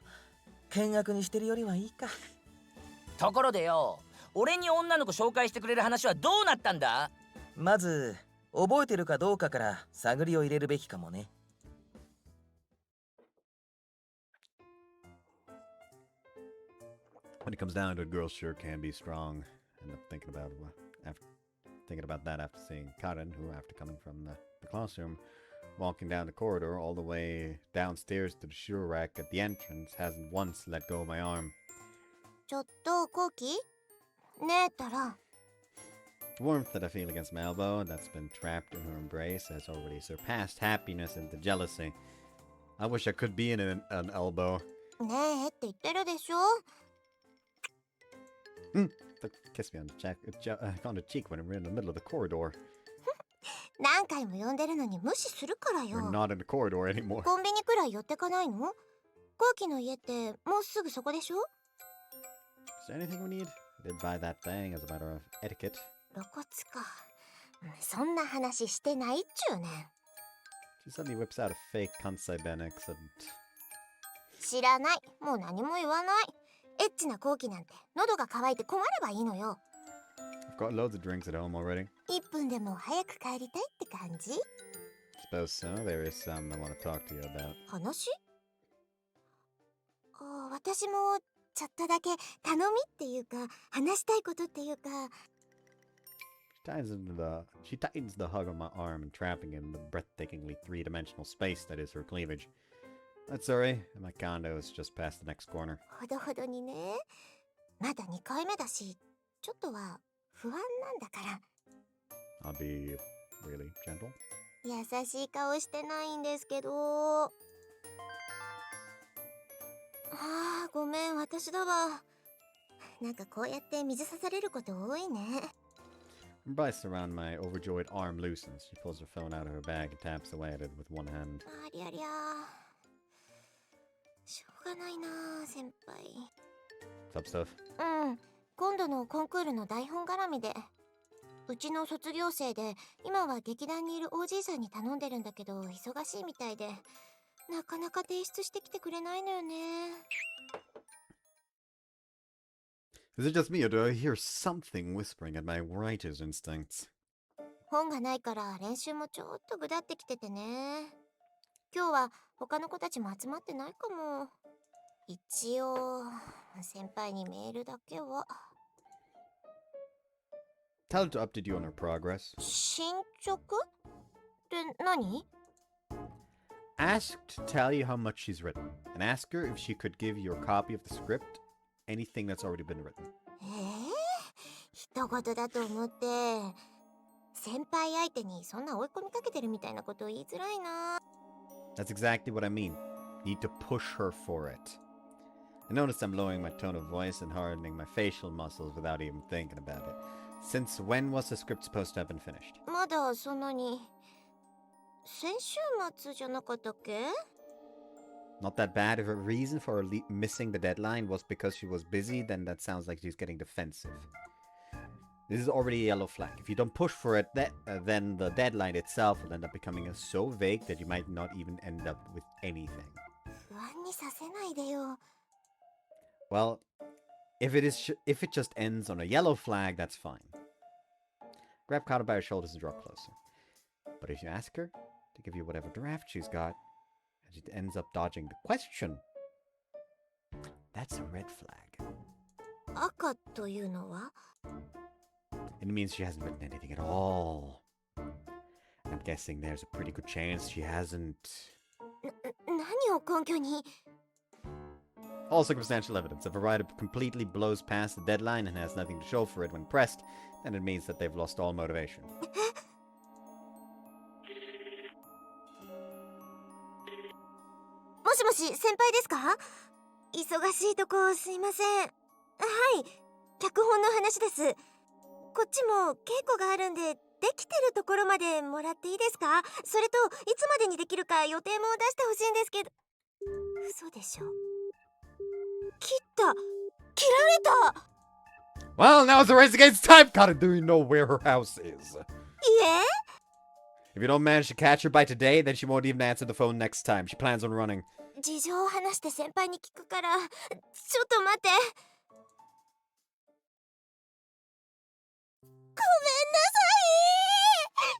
見学にしてるよりはいいか。ところでよ、俺に女の子紹介してくれる話はどうなったんだ？まず覚えてるかどうかから探りを入れるべきかもね。When it comes down to it, girls sure can be strong. End up thinking about that after seeing Karen, who, after coming from the classroom, walking down the corridor all the way downstairs to the shoe rack at the entrance, hasn't once let go of my arm. ちょっと、コウキねえったら。 The warmth that I feel against my elbow, that's been trapped in her embrace, has already surpassed happiness into jealousy. I wish I could be in an elbow. ねえって言ってるでしょ。 Kiss me on the cheek when we're in the middle of the corridor. 何回も呼んでるのに無視するからよ。 We're not in the corridor anymore. コンビニくらい寄ってかないの？コウキの家ってもうすぐそこでしょ？ Is there anything we need? I did buy that thing as a matter of etiquette. 露骨か。そんな話してないっちゅうねん。 She suddenly whips out a fake Kansai Ben accent. 知らない。もう何も言わない。エッチなコウキなんて喉が渇いて困ればいいのよ。 I've got loads of drinks at home already. 1分でも早く帰りたいって感じ？ Suppose so. There is some I want to talk to you about. 話？私もちょっとだけ頼みっていうか話したいことっていうか。 She tightens the hug on my arm, entrapping in the breathtakingly three-dimensional space that is her cleavage. That's sorry, my condo is just past the next corner. ほどほどにね。まだ2回目だし、ちょっとは不安なんだから。 I'll be really gentle. 優しい顔してないんですけど。ごめん、私だわ。なんかこうやって水さされること多いね。 Her vice around my overjoyed arm loosens. She pulls her phone out of her bag and taps away at it with one hand. ありゃりゃ。しょうがないな、先輩。 What's up, stuff? うん、今度のコンクールの台本絡みで。うちの卒業生で、今は劇団にいるおじいさんに頼んでるんだけど、忙しいみたいで、なかなか提出してきてくれないのよね。 Is it just me, or do I hear something whispering at my writer's instincts? 本がないから練習もちょっとぐだってきててね。今日は他の子たちも集まってないかも。一応、先輩にメールだけは。 Tell her to update you on her progress. 進捗？って何？ Ask to tell you how much she's written, and ask her if she could give you a copy of the script, anything that's already been written. 一言だと思って。先輩相手にそんな追い込みかけてるみたいなことを言いづらいな。 That's exactly what I mean. Need to push her for it. I notice I'm lowering my tone of voice and hardening my facial muscles without even thinking about it. Since when was the script supposed to have been finished? まだそんなに。先週末じゃなかったっけ？ Not that bad. If her reason for missing the deadline was because she was busy, then that sounds like she's getting defensive. This is already a yellow flag. If you don't push for it, then the deadline itself will end up becoming so vague that you might not even end up with anything. 不安にさせないでよ。 Well, if it just ends on a yellow flag, that's fine. Grab Kata by her shoulders and draw closer. But if you ask her to give you whatever draft she's got, and she ends up dodging the question, that's a red flag. 赤というのは？ It means she hasn't written anything at all. I'm guessing there's a pretty good chance she hasn't. 何を根拠に？ All circumstantial evidence. If a writer completely blows past the deadline and has nothing to show for it when pressed, then it means that they've lost all motivation. もしもし、先輩ですか？忙しいとこすいません。はい、脚本の話です。こっちも稽古があるんで、できてるところまでもらっていいですか？それと、いつまでにできるか予定も出してほしいんですけど。嘘でしょ。切られた。 Well, now it's a race against time! Gotta do you know where her house is? いえ If you don't manage to catch her by today, then she won't even answer the phone next time. She plans on running. 事情を話して先輩に聞くから、ちょっと待って。ごめんなさい。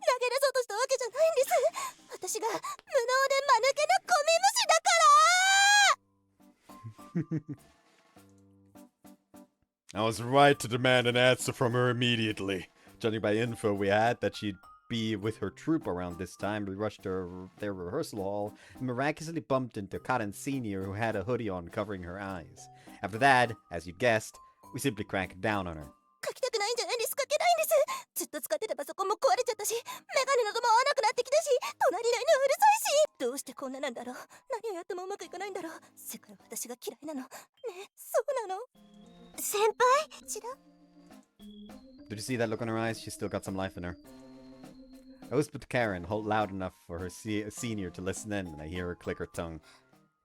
投げ出そうとしたわけじゃないんです。私が無能で間抜けなゴミ虫だから。 I was right to demand an answer from her immediately. Judging by info we had that she'd be with her troupe around this time, we rushed to their rehearsal hall and miraculously bumped into Cotton Sr., who had a hoodie on covering her eyes. After that, as you guessed, we simply cracked down on her. 書きたくないんじゃないんです。書けないんです。ずっと使ってたパソコンも壊れちゃったし、メガネなども合わなくなってきたし、隣の犬うるさいし。どうしてこんななんだろう。何をやってもうまくいかないんだろう。世界は私が嫌いなの。ねえ、そうなの。先輩？ちら。 Did you see that look on her eyes? She's still got some life in her. I whispered to Karen, hold loud enough for her senior to listen in, and I hear her click her tongue.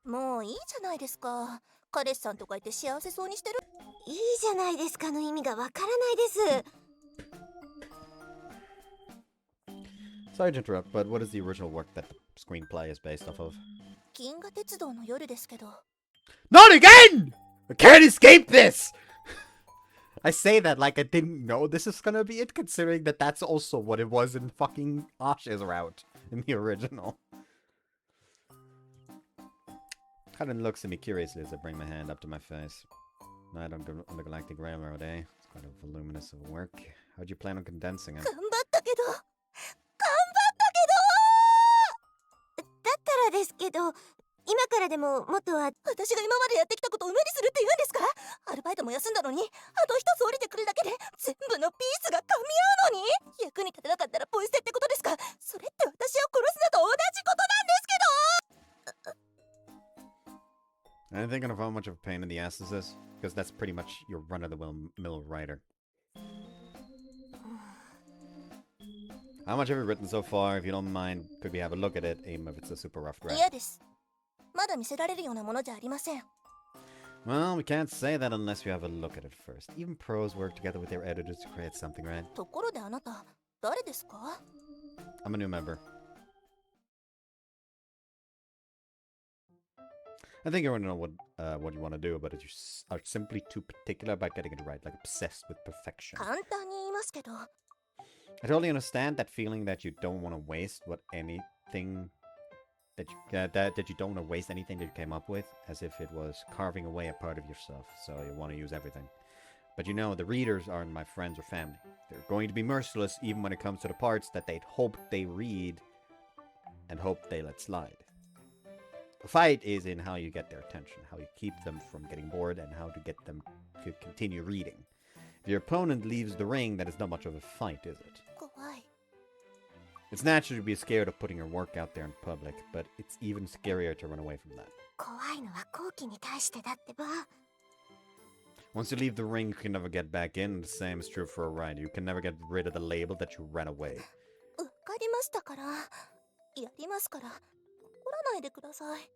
もういいじゃないですか。彼氏さんとかいて幸せそうにしてる。いいじゃないですかの意味がわからないです。 Sorry to interrupt, but what is the original work that the screenplay is based off of? 銀河鉄道の夜ですけど。 Not again! I can't escape this! I say that like I didn't know this is gonna be it, considering that that's also what it was in fucking Ash's route in the original. Karen looks at me curiously as I bring my hand up to my face. Night on the Galactic Railroad, eh? It's quite a voluminous of work. How'd you plan on condensing it? 頑張ったけど。頑張ったけど。だったらですけど。 今からでももっとは私が今までやってきたことを無にするって言うんですか？アルバイトも休んだのに、あと一つ降りてくるだけで全部のピースが噛み合うのに役に立てなかったらポイ捨てってことですか？それって私を殺すのと同じことなんですけど。 I'm thinking of how much of a pain in the ass this is, because that's pretty much your run-of-the-mill writer. How much have you written so far? If you don't mind, could we have a look at it, even if it's a super rough draft? 嫌です。 まだ見せられるようなものじゃありません。 Well, we can't say that unless you have a look at it first. Even pros work together with their editors to create something, right? ところであなた、誰ですか？ I'm a new member. I think you want to know what you want to do, but you are simply too particular about getting it right, like obsessed with perfection. 簡単に言いますけど。 I totally understand that feeling that you don't want to waste anything that you don't want to waste anything that you came up with, as if it was carving away a part of yourself, so you want to use everything. But you know, the readers aren't my friends or family. They're going to be merciless even when it comes to the parts that they'd hope they read and hope they let slide. The fight is in how you get their attention, how you keep them from getting bored, and how to get them to continue reading. If your opponent leaves the ring, then it's not much of a fight, is it? 怖い。 It's natural to be scared of putting your work out there in public, but it's even scarier to run away from that. 怖いのは後期に対してだってば。 Once you leave the ring, you can never get back in. The same is true for a writer. You can never get rid of the label that you ran away. わかりましたから。やりますから。怒らないでください。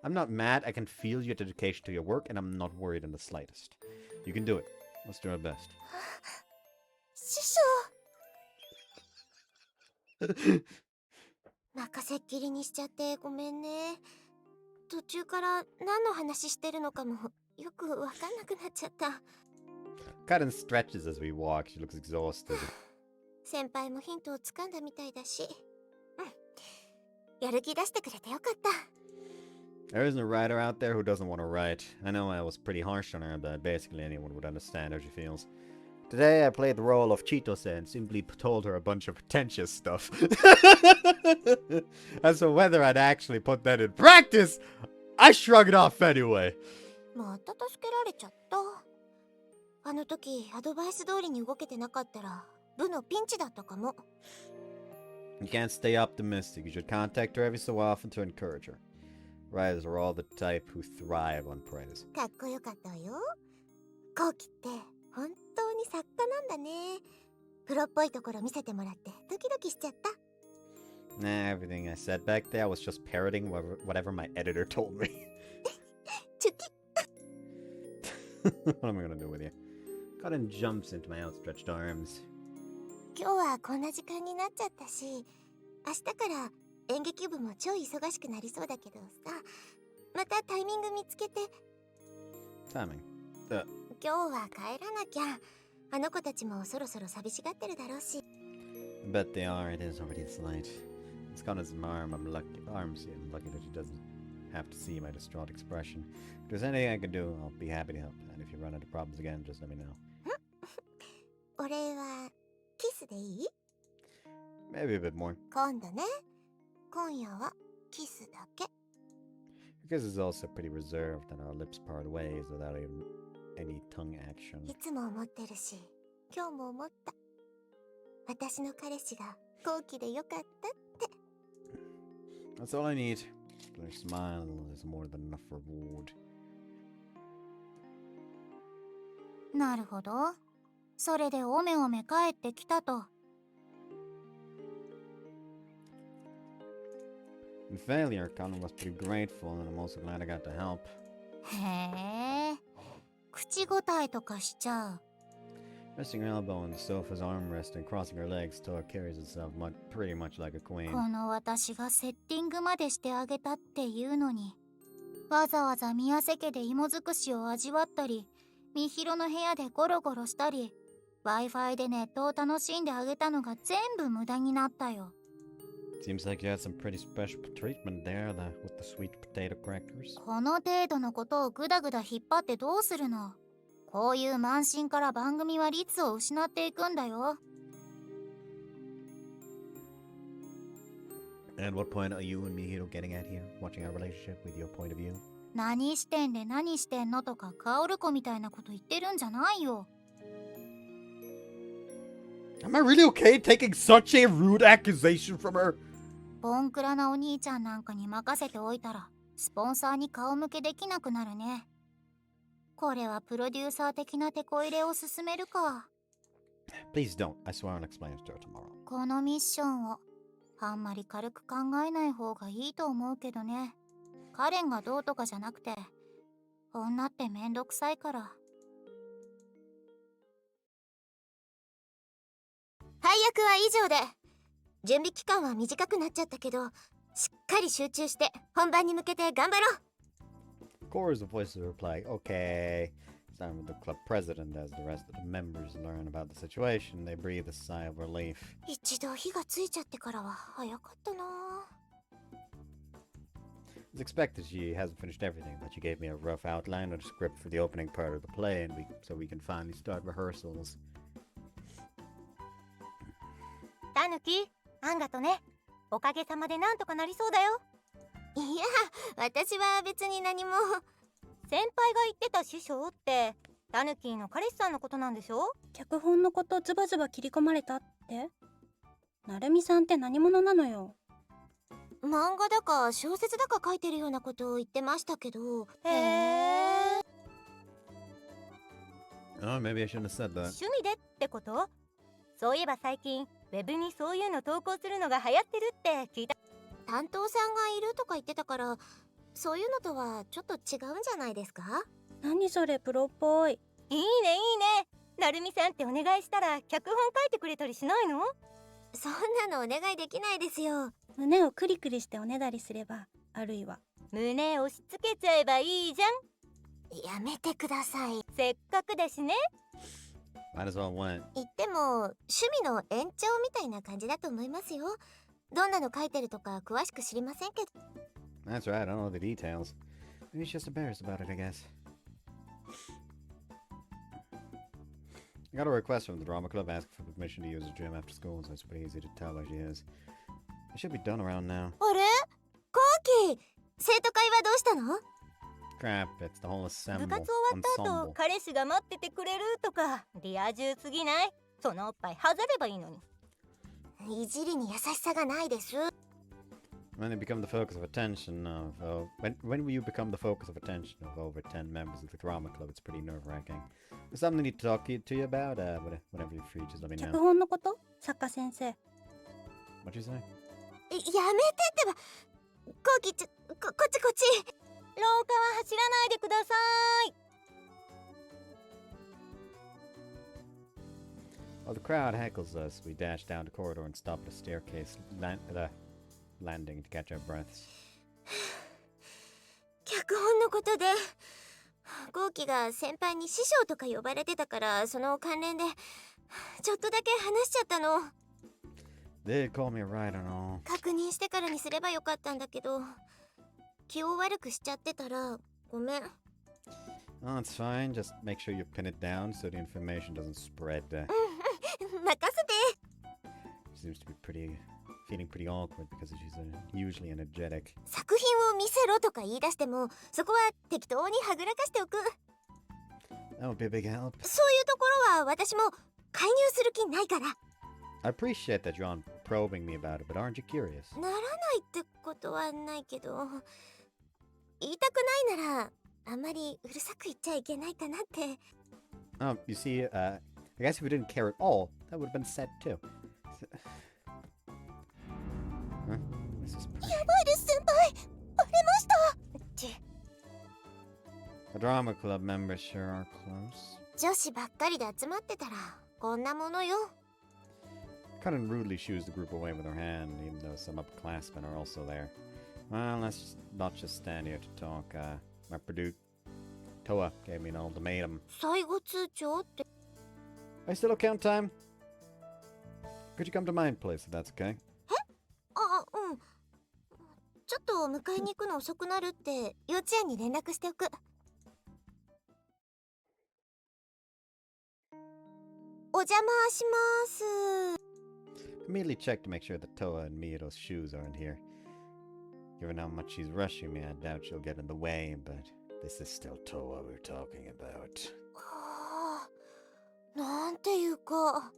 I'm not mad. I can feel your dedication to your work, and I'm not worried in the slightest. You can do it. Let's do our best. 師匠。任せっきりにしちゃってごめんね。途中から何の話してるのかもよくわかんなくなっちゃった。 Karen stretches as we walk. She looks exhausted. 先輩もヒントをつかんだみたいだし。やる気出してくれてよかった。 There isn't a writer out there who doesn't want to write. I know I was pretty harsh on her, but basically anyone would understand how she feels. Today I played the role of Chitose and simply told her a bunch of pretentious stuff. As for whether I'd actually put that in practice, I shrug it off anyway. また助けられちゃった。あの時アドバイス通りに動けてなかったら部のピンチだったかも。 You can't stay optimistic. You should contact her every so often to encourage her. Writers are all the type who thrive on praise. かっこよかったわよ。後期って本当に作家なんだね。プロっぽいところ見せてもらってドキドキしちゃった。 Nah, everything I said back there was just parroting whatever my editor told me. チュキ。 What am I gonna do with you? Cotton jumps into my outstretched arms. 今日はこんな時間になっちゃったし、明日から演劇部も超忙しくなりそうだけどさ、またタイミング見つけて。 Timing. 今日は帰らなきゃ。あの子たちもそろそろ寂しがってるだろうし。 I bet they are. It is already this late. It's Connor's arm. I'm lucky that she doesn't have to see my distraught expression. If there's anything I can do, I'll be happy to help. And if you run into problems again, just let me know. お礼はキスでいい？ Maybe a bit more. 今度ね。今夜はキスだけ。 Your kiss is also pretty reserved, and our lips part ways without even any tongue action. いつも思ってるし、今日も思った。私の彼氏が後期でよかったって。 That's all I need. Their smile is more than enough reward. なるほど。それでおめおめ帰ってきたと。 In failure, Connor was pretty grateful, and I'm also glad I got to help. へえ。口答えとかしちゃう。 Resting her elbow on the sofa's armrest and crossing her legs, Toa carries herself pretty much like a queen. この私がセッティングまでしてあげたっていうのに、わざわざ宮瀬家で芋尽くしを味わったり、みひろの部屋でゴロゴロしたり、Wi-Fi でネットを楽しんであげたのが全部無駄になったよ。 Seems like you had some pretty special treatment there with the sweet potato crackers. この程度のことをグダグダ引っ張ってどうするの？こういう慢心から番組は率を失っていくんだよ。 And what point are you and Mihiro getting at here? Watching our relationship with your point of view? 何してんで何してんのとかカオルコみたいなこと言ってるんじゃないよ。 Am I really okay taking such a rude accusation from her? ボンクラなお兄ちゃんなんかに任せておいたらスポンサーに顔向けできなくなるね。これはプロデューサー的なテこ入れを進めるか。 Please don't. I swear I'll explain it to her tomorrow. このミッションをあんまり軽く考えない方がいいと思うけどね。カレンがどうとかじゃなくて、女ってめんどくさいから。配役は以上で。準備期間は短くなっちゃったけど、しっかり集中して本番に向けて頑張ろう。 Chorus of voices reply, okay. Starting with the club president as the rest of the members learn about the situation, they breathe a sigh of relief. 一度火がついちゃってからは早かったな。 As expected, she hasn't finished everything, but she gave me a rough outline of the script for the opening part of the play, and so we can finally start rehearsals. タヌキ、あんがとね。おかげさまでなんとかなりそうだよ。いや、私は別に何も。先輩が言ってた師匠ってタヌキーの彼氏さんのことなんでしょ？脚本のことズバズバ切り込まれたって？なるみさんって何者なのよ。漫画だか小説だか書いてるようなことを言ってましたけど。へえ。 Oh, maybe I shouldn't have said that. 趣味でってこと？そういえば最近ウェブにそういうの投稿するのが流行ってるって聞いた。担当さんがいるとか言ってたから、そういうのとはちょっと違うんじゃないですか？何それプロっぽい。いいねいいね。なるみさんってお願いしたら脚本書いてくれたりしないの？そんなのお願いできないですよ。胸をクリクリしておねだりすれば、あるいは胸押し付けちゃえばいいじゃん。やめてください。せっかくだしね。 Might as well went. 言っても趣味の延長みたいな感じだと思いますよ。どんなの書いてるとか詳しく知りませんけど。 That's right, I don't know the details. Maybe she's just embarrassed about it, I guess. I got a request from the drama club asking for permission to use the gym after school, so it's pretty easy to tell where she is. It should be done around now. あれ？後期、生徒会はどうししたの？ Crap, it's the whole 部 assemble. 活終わった後 ensemble. 彼氏が待っててくれるとかリア充すぎない？そのおっぱい外ればいいのに。いじりに優しさがないです。 When they become the focus of attention when you become the focus of attention of over 10 members of the drama club, it's pretty nerve-wracking. There's something I need to talk to you about. Whenever you're free, just let me 脚 know. 本のこと？作家先生。 What'd you say? やめてってば。こっち。廊下は走らないでください。 While the crowd heckles us, we dash down the corridor and stop at a staircase landing to catch our breaths. 脚本のことで、ゴーキが先輩に師匠とか呼ばれてたから、その関連でちょっとだけ話しちゃったの。 They call me a writer and all. 確認してからにすればよかったんだけど、気を悪くしちゃってたらごめん。 Oh, it's fine. Just make sure you pin it down so the information doesn't spread. 任せて。 She seems to be feeling pretty awkward because she's usually energetic. 作品を見せろとか言い出しても、そこは適当にはぐらかしておく。 That would be a big help. そういうところは私も介入する気ないから。 I appreciate that you're on probing me about it, but aren't you curious? ならないってことはないけど、言いたくないならあんまりうるさく言っちゃいけないかなって。 Oh, you see, I guess if we didn't care at all, that would have been said too. Huh? This is やばいです先輩、バレました。 The drama club members sure are close. 女子ばっかりで集まってたらこんなものよ。 Cutting rudely shoos the group away with her hand, even though some upperclassmen are also there. Well, let's not just stand here to talk. My producer, Toa, gave me an ultimatum. 最後通帳って。 Are you still okay on time? Could you come to my place if that's okay? あ、うん。ちょっと迎えに行くの遅くなるって幼稚園に連絡しておく。お邪魔します。 Immediately check to make sure that Toa and Miyo's shoes aren't here. Given how much she's rushing me, I doubt she'll get in the way, but this is still Toa we're talking about. はあ、なんていうか。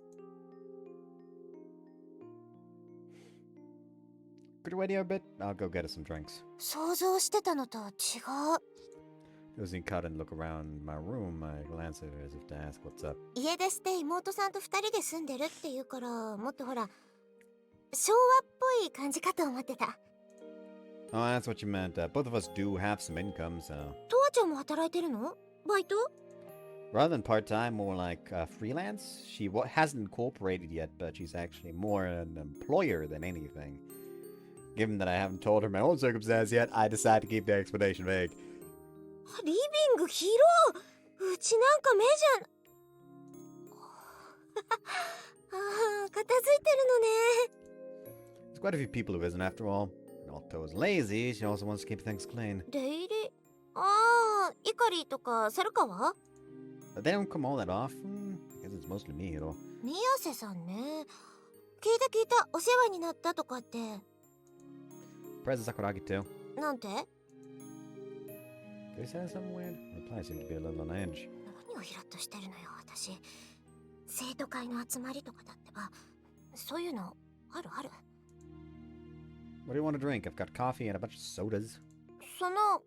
Could you wait here a bit? I'll go get us some drinks. 想像してたのと違う。 As cut and look around my room, I glance at her as if to ask what's up. 家出して妹さんと2人で住んでるっていうから、もっとほら昭和っぽい感じかと思ってた。 Oh, that's what you meant. Both of us do have some income, so... とわちゃんも働いてるの？バイト？ Rather than part-time, more like freelance. She hasn't incorporated yet, but she's actually more an employer than anything. Given that I haven't told her my own circumstance yet, I decide to keep the explanation vague. リビング広い。うちなんか目じゃん。ああ、片付いてるのね。 There's quite a few people who isn't after all. And although is lazy, she also wants to keep things clean. 出入り。ああ、イカリとかサルカは？ But they don't come all that often. I guess it's mostly me, you know. 宮瀬さんね。聞いた、お世話になったとかって。 Prez Sakuragi too. なんて？ Did he say something weird? Reply seemed to be a little on edge. 何をイラッとしてるのよ、私。生徒会の集まりとかだってば、そういうのあるある。 What do you want to drink? I've got coffee and a bunch of sodas. その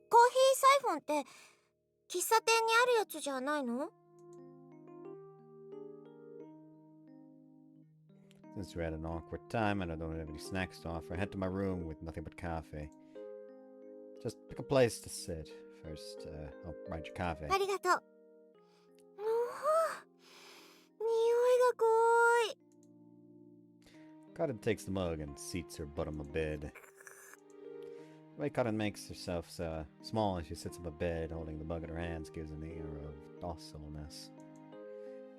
コーヒーサイフォンって喫茶店にあるやつじゃないの？ Since we're at an awkward time and I don't have any snacks to offer, I head to my room with nothing but coffee. Just pick a place to sit. First, I'll write your coffee. ありがとう。うわ、匂いが濃い。 Cotton takes the mug and seats her butt on my bed. The way Cotton makes herself so small as she sits on my bed, holding the mug in her hands, gives an air of docileness.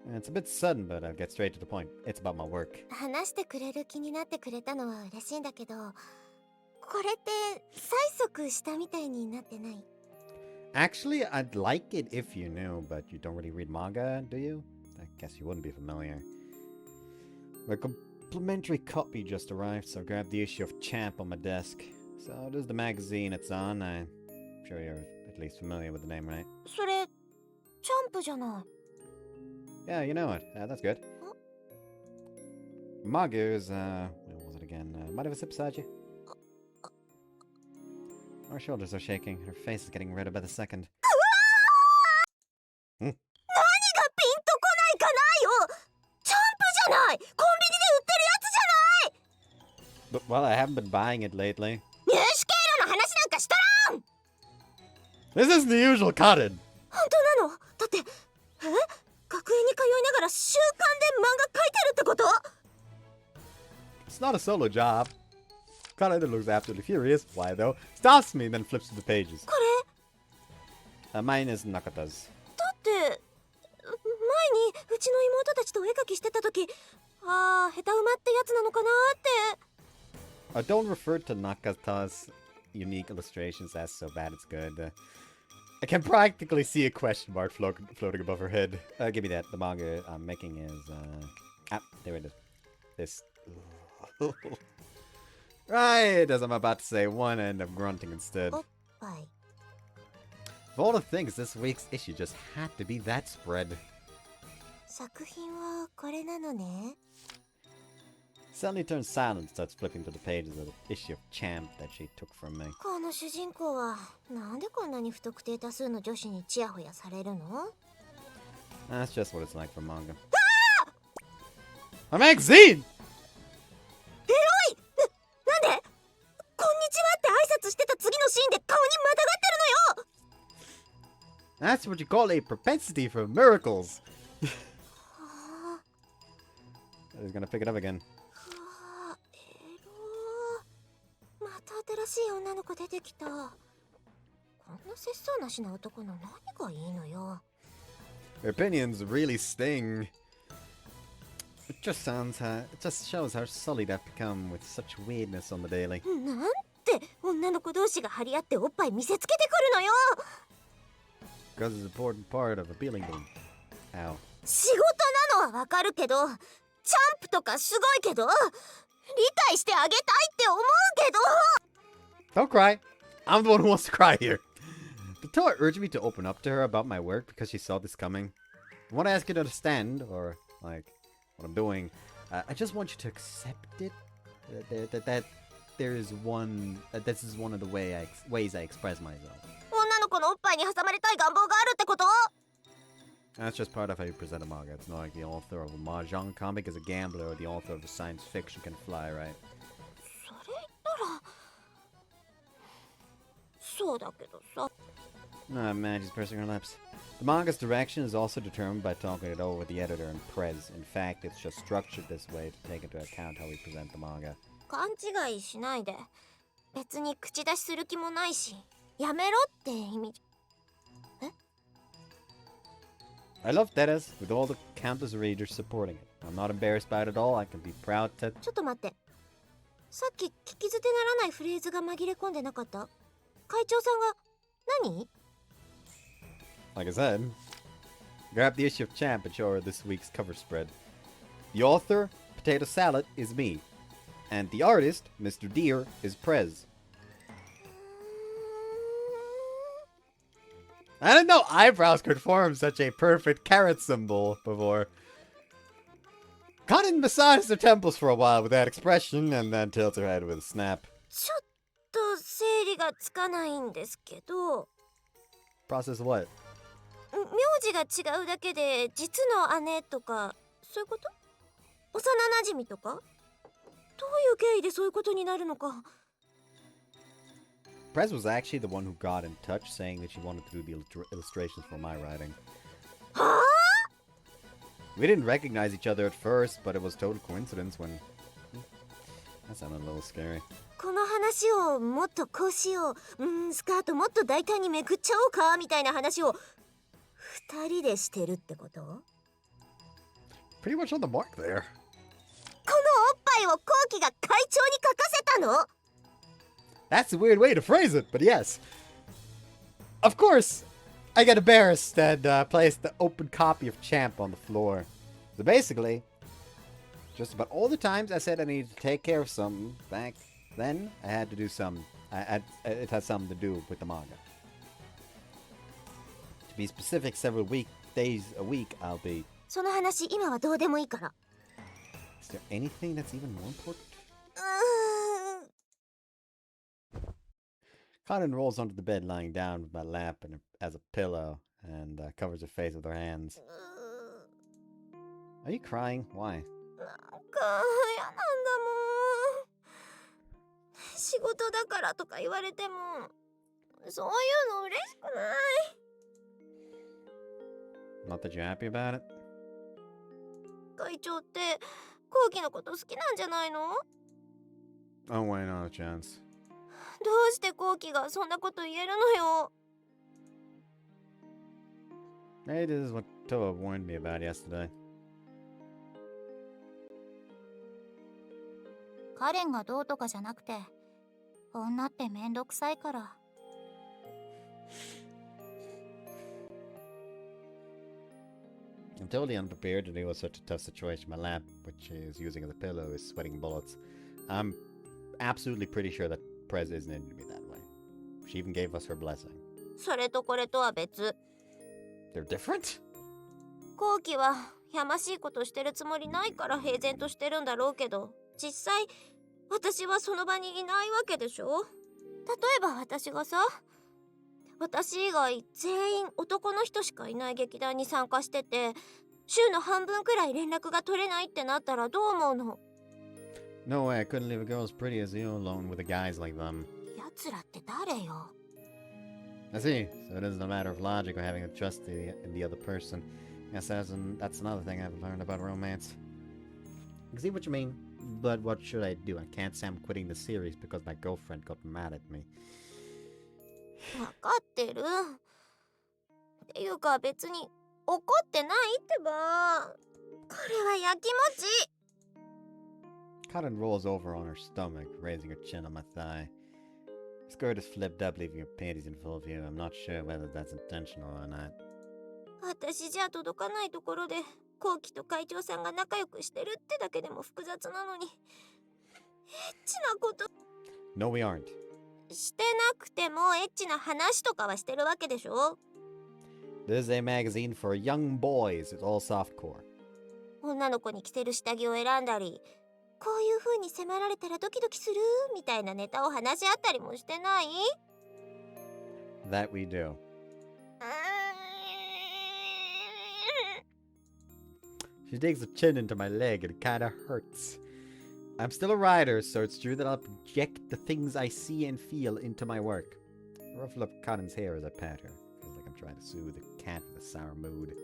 And it's a bit sudden, but I'll get straight to the point. It's about my work. 話してくれる気になってくれたのは嬉しいんだけど、これって催促したみたいになってない？ Actually, I'd like it if you knew, but you don't really read manga, do you? I guess you wouldn't be familiar. My complimentary copy just arrived, so I grabbed the issue of Champ on my desk. So, this is the magazine it's on. I'm sure you're at least familiar with the name, right? それ、チャンプじゃない。 Yeah, you know it. That's good. Manga is, what was it again? Might have a sip beside you? Her shoulders are shaking. Her face is getting redder by the second. 何がピンとこないかないよ。チャンプじゃない。コンビニで売ってるやつじゃない。 But, well, I haven't been buying it lately. 入手経路の話なんかしたらん。 This isn't the usual cotton! 本当なの？だって、学園に通いながら週刊で漫画描いてるってこと？ It's not a solo job. Cotton looks absolutely furious. Why, though? Stops me, then flips through the pages. これ？ Mine is Nakata's. だって前にうちの妹たちとお絵描きしてた時、ああ下手馬ってやつなのかなって。 Don't refer to Nakata's unique illustrations as so bad it's good. I can practically see a question mark floating above her head. Give me that. The manga I'm making is, there it is. This. Right, as I'm about to say one, I end up grunting instead. おっぱい。 Of all the things, this week's issue just had to be that spread. 作品はこれなのね。 Suddenly turns silent and starts flipping through the pages of the issue of Champ that she took from me. この主人公はなんでこんなに不特定多数の女子にチヤホヤされるの？ That's just what it's like for manga. A magazine! エロい！なんで？こんにちはって挨拶してた次のシーンで顔にまたがってるのよ！ That's what you call a propensity for miracles. He's gonna pick it up again. エロー。また新しい女の子出てきた。こんな節操なしな男の何がいいのよ。 Her opinions really sting. It just shows how sullied I've become with such weirdness on the daily. なんて女の子同士が張り合っておっぱい見せつけてくるのよ。 Because it's an important part of appealing to them. Ow. 仕事なのはわかるけど、チャンプとかすごいけど、理解してあげたいって思うけど。 Don't cry. I'm the one who wants to cry here. The Toa urged me to open up to her about my work because she saw this coming. I want to ask you to understand, or like what I'm doing. I just want you to accept it. That there is one. This is one of the ways I express myself. 女の子のおっぱいに挟まれたい願望があるってこと？ That's just part of how you present a manga. It's not like the author of a mahjong comic is a gambler or the author of a science fiction can fly, right? それ言ったらそうだけどさ。 Ah, man, she's pursing her lips. The manga's direction is also determined by talking it over with the editor and prez. In fact, it's just structured this way to take into account how we present the manga. 勘違いしないで。別に口出しする気もないし、やめろって意味。 I love Teres with all the countless readers supporting it. I'm not embarrassed by it at all. I can be proud to... ちょっと待って。さっき聞き捨てならないフレーズが紛れ込んでなかった？会長さんが何？ Like I said, grab the issue of Champ and show her this week's cover spread. The author, Potato Salad, is me. And the artist, Mr. Deer, is Prez. I didn't know eyebrows could form such a perfect carrot symbol before. Kanin massages her temples for a while with that expression and then tilts her head with a snap. ちょっと整理がつかないんですけど。 Process what? 名字が違うだけで実の姉とかそういうこと？幼馴染とか？どういう経緯でそういうことになるのか。 Prez was actually the one who got in touch saying that she wanted to do the illustrations for my writing. Huh? We didn't recognize each other at first, but it was total coincidence when... That sounded a little scary. この話をもっとこうしよう。スカートもっと大胆にめくっちゃおうかみたいな話を二人でしてるってこと？ Pretty much on the mark there. このおっぱいをコウキが会長に書かせたの？ That's a weird way to phrase it, but yes. Of course, I get embarrassed and placed the open copy of Champ on the floor. So basically, just about all the times I said I needed to take care of something back then, I had to do some It has something to do with the manga. To be specific, several days a week I'll be. その話今はどうでもいいから。 Is there anything that's even more important? うーん。 Cotton rolls onto the bed, lying down with my lap as a pillow, and covers her face with her hands. Are you crying? Why? なんか嫌なんだもん。仕事だからとか言われても、そういうの嬉しくない。 Not that you're happy about it? 会長って後期のこと好きなんじゃないの？ Oh, wait, not a chance. どうして後期がそんなこと言えるのよ。 Hey, this is what Toa warned me about yesterday. カレンがどうとかじゃなくて、女ってめんどくさいから。I'm totally unprepared to deal with such a tough situation. My lap, which is using as a pillow, is sweating bullets. I'm absolutely pretty sure that Prez isn't into me that way. She even gave us her blessing. それとこれとは別。 They're different? 後期はやましいことしてるつもりないから平然としてるんだろうけど、実際私はその場にいないわけでしょ。例えば私がさ、私以外全員男の人しかいない劇団に参加してて、週の半分くらい連絡が取れないってなったらどう思うの？ No way, I couldn't leave a girl as pretty as you alone with the guys like them. 奴らって誰よ？ I see. So it isn't a matter of logic or having a trust in the other person. Yes, that's another thing I've learned about romance. I see what you mean, but what should I do? I can't say I'm quitting the series because my girlfriend got mad at me. わかってる。っていうか別に怒ってないってば。これはやきもち。 Cotton rolls over on her stomach, raising her chin on my thigh. Her skirt is flipped up, leaving her panties in full view. I'm not sure whether that's intentional or not. 私じゃ届かないところで後期と会長さんが仲良くしてるってだけでも複雑なのに、エッチなこと No, we aren't. してなくてもエッチな話とかはしてるわけでしょ。 This is a magazine for young boys. It's all softcore. 女の子に着せる下着を選んだり、こういう風に迫られたらドキドキするみたいなネタを話し合ったりもしてない？ That we do. She digs a chin into my leg and it kinda hurts. I'm still a writer, so it's true that I'll project the things I see and feel into my work. I ruffle up Cotton's hair as I pat her. Feels like I'm trying to soothe a cat with a sour mood.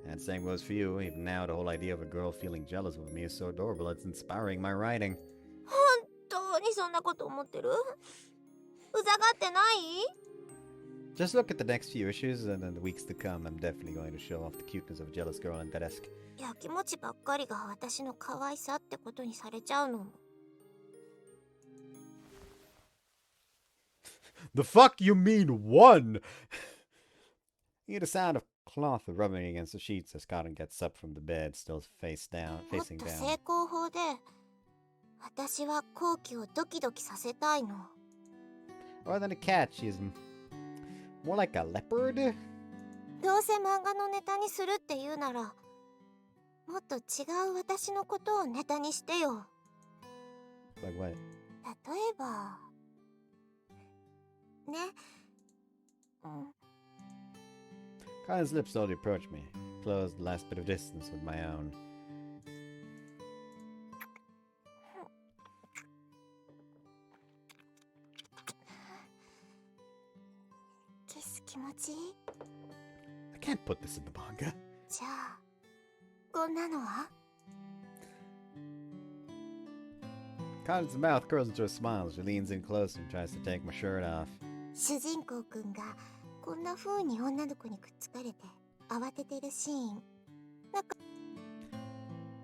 And same goes for you. Even now, the whole idea of a girl feeling jealous of me is so adorable. It's inspiring my writing. 本当にそんなこと思ってる？うざがってない？ Just look at the next few issues, and in the weeks to come, I'm definitely going to show off the cuteness of a jealous girl in that desk. やきもちばっかりが私の可愛さってことにされちゃうの。 The fuck you mean one? You hear the sound of cloth rubbing against the sheets as Cotton gets up from the bed, stillもっ facing と down. 成功法で私は後期をドキドキさせたいの。 Rather than a cat, she's more like a leopard? どうせ漫画のネタにするって言うなら、もっと違う私のことをネタにしてよ。 Like what? 例えばね。Cotton's lips slowly approach me, close the last bit of distance with my own. キス気持ちいい？ I can't put this in the manga. じゃあこんなのは？ Cotton's mouth curls into a smile as she leans in close and tries to take my shirt off. 主人公くんがこんな風に女の子にくっつかれて慌ててるシーン。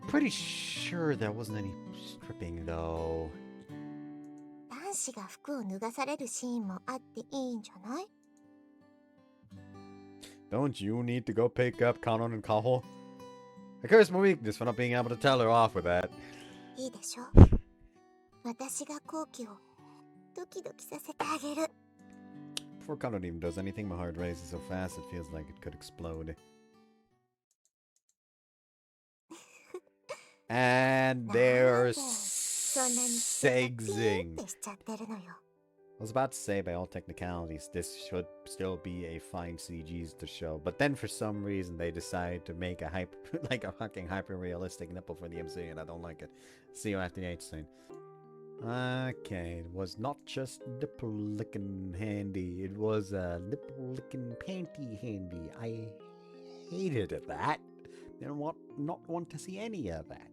Pretty sure there wasn't any stripping though. 男子が服を脱がされるシーンもあっていいんじゃない？ Don't you need to go pick up Kanon and Kaho? I curse my weakness for not being able to tell her off with that. いいでしょ。私が後期をドキドキさせてあげる。 Before Conrad even does anything, my heart races so fast it feels like it could explode. And they're そんなに口がピー sexing. ってしちゃってるのよ。 I was about to say, by all technicalities, this should still be a fine CGs to show, but then for some reason they decide to make a like a fucking hyper-realistic nipple for the MC, and I don't like it. See you after the H scene. Okay, it was not just nipple licking handy, it was a nipple licking panty handy. I hated that. Didn't not want to see any of that.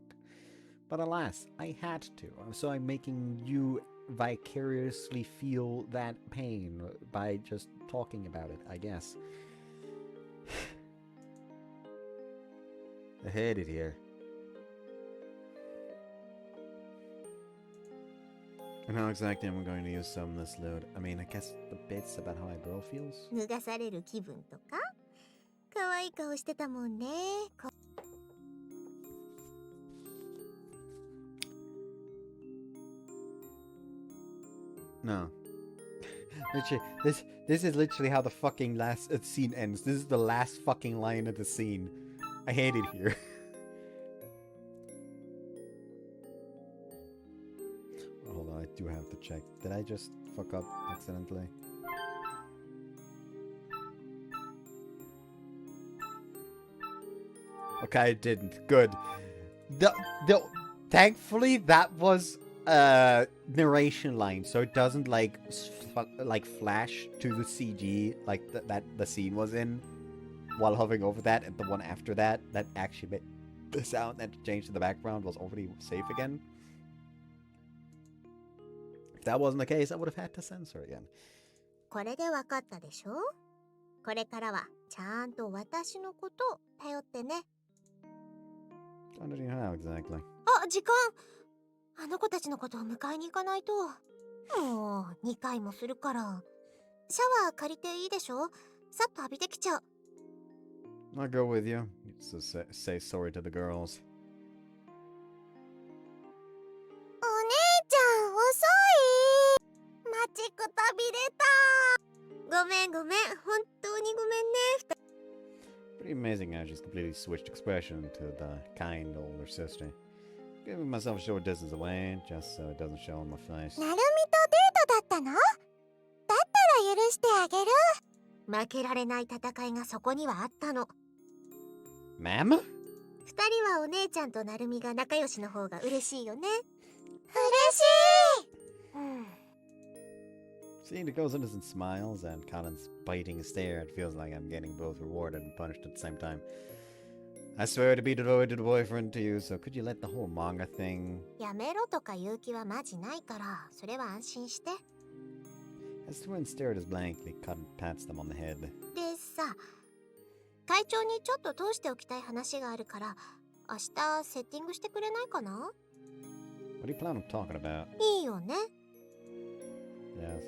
But alas, I had to, so I'm making you vicariously feel that pain by just talking about it, I guess. I hate it here. And how exactly am I going to use some of this load? I mean, I guess the bits about how my girl feels? 脱がされる気分とか可愛い顔してたもんね。No. Literally, this is literally how the fucking last scene ends. This is the last fucking line of the scene. I hate it here. Hold on, I do have to check. Did I just fuck up accidentally? Okay, I didn't. Good. Thankfully, that was narration line, so it doesn't like flash to the CG like that the scene was in while hovering over that, and the one after that actually made the sound that changed to the background was already safe again. If that wasn't the case, I would have had to censor again. これでわかったでしょ？これからはちゃんと私のことを頼ってね。Don't know how exactly. あ、時間。あの子たちのことを迎えに行かないと。もう2回もするから。シャワー借りていいでしょ？さっと浴びてきちゃう。I'll go with you. So say sorry to the girls. お姉ちゃん遅い。待ちくたびれた。ごめんごめん、本当にごめんね。 Pretty amazing how she's completely switched expression to the kind older sister. Giving myself a short distance away, just so it doesn't show on my face. なるみとデートだったの？だったら許してあげる。負けられない戦いがそこにはあったの。Ma'am? 二人はお姉ちゃんとなるみが仲良しの方が嬉しいよね。嬉しい。うん。 Seeing the girl's innocent smiles and Colin's biting stare, it feels like I'm getting both rewarded and punished at the same time. I swear to be devoted boyfriend to you, so could you let the whole manga thing... やめろとか言う気はマジないから、それは安心して。 As the twins stare at us blankly, Colin pats them on the head. でさ、会長にちょっと通しておきたい話があるから、明日セッティングしてくれないかな？ What do you plan on talking about? いいよね。 Yes.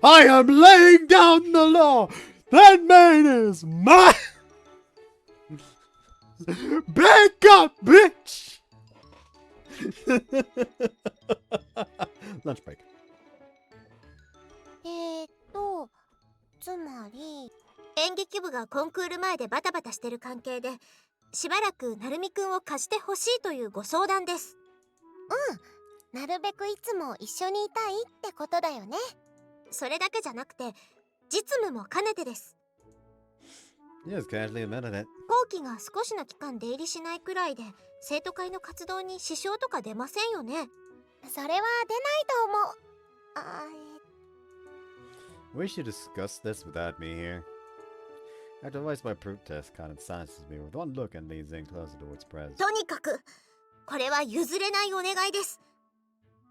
I am laying down the law! That man is mine! Back up, bitch! Lunch break. つまり演劇部がコンクール前でバタバタしてる関係で、しばらくなるみくんを貸してほしいというご相談です。うん、なるべくいつも一緒にいたいってことだよね。それだけじゃなくて実務も兼ねてです。 Yes, casually admitted it. 後期が少しの期間出入りしないくらいで生徒会の活動に支障とか出ませんよね。それは出ないと思う。We should discuss this without me here. After I voice my protest, Colin silences me with one look and leans in closer towards Prez. とにかくこれは譲れないお願いです。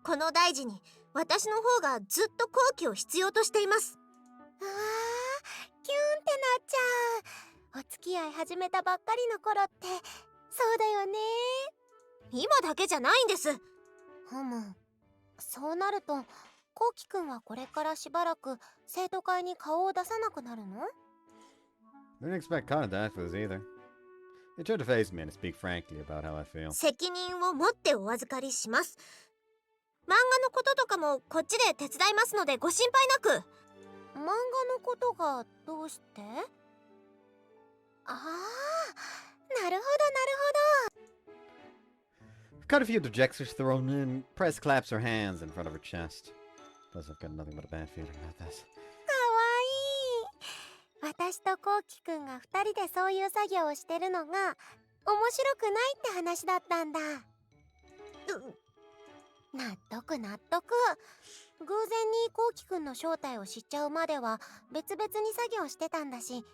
この大事に私の方がずっと後期を必要としています。キュンってなっちゃう。お付き合い始めたばっかりの頃ってそうだよね。今だけじゃないんです。そうなるとこうきくんはこれからしばらく生徒会に顔を出さなくなるの？ Didn't expect Colin to ask for this either. They try to face me and speak frankly about how I feel. 責任を持ってお預かりします。漫画のこととかもこっちで手伝いますのでご心配なく。漫画のことがどうして？ああ、なるほどなるほど。 I've got a few dejectors thrown in. Press claps her hands in front of her chest. Plus, I've got nothing but a bad feeling about this. かわいい。私とこうきくんが2人でそういう作業をしてるのが面白くないって話だったんだ。納得納得。偶然にこうきくんの正体を知っちゃうまでは別々に作業してたんだし、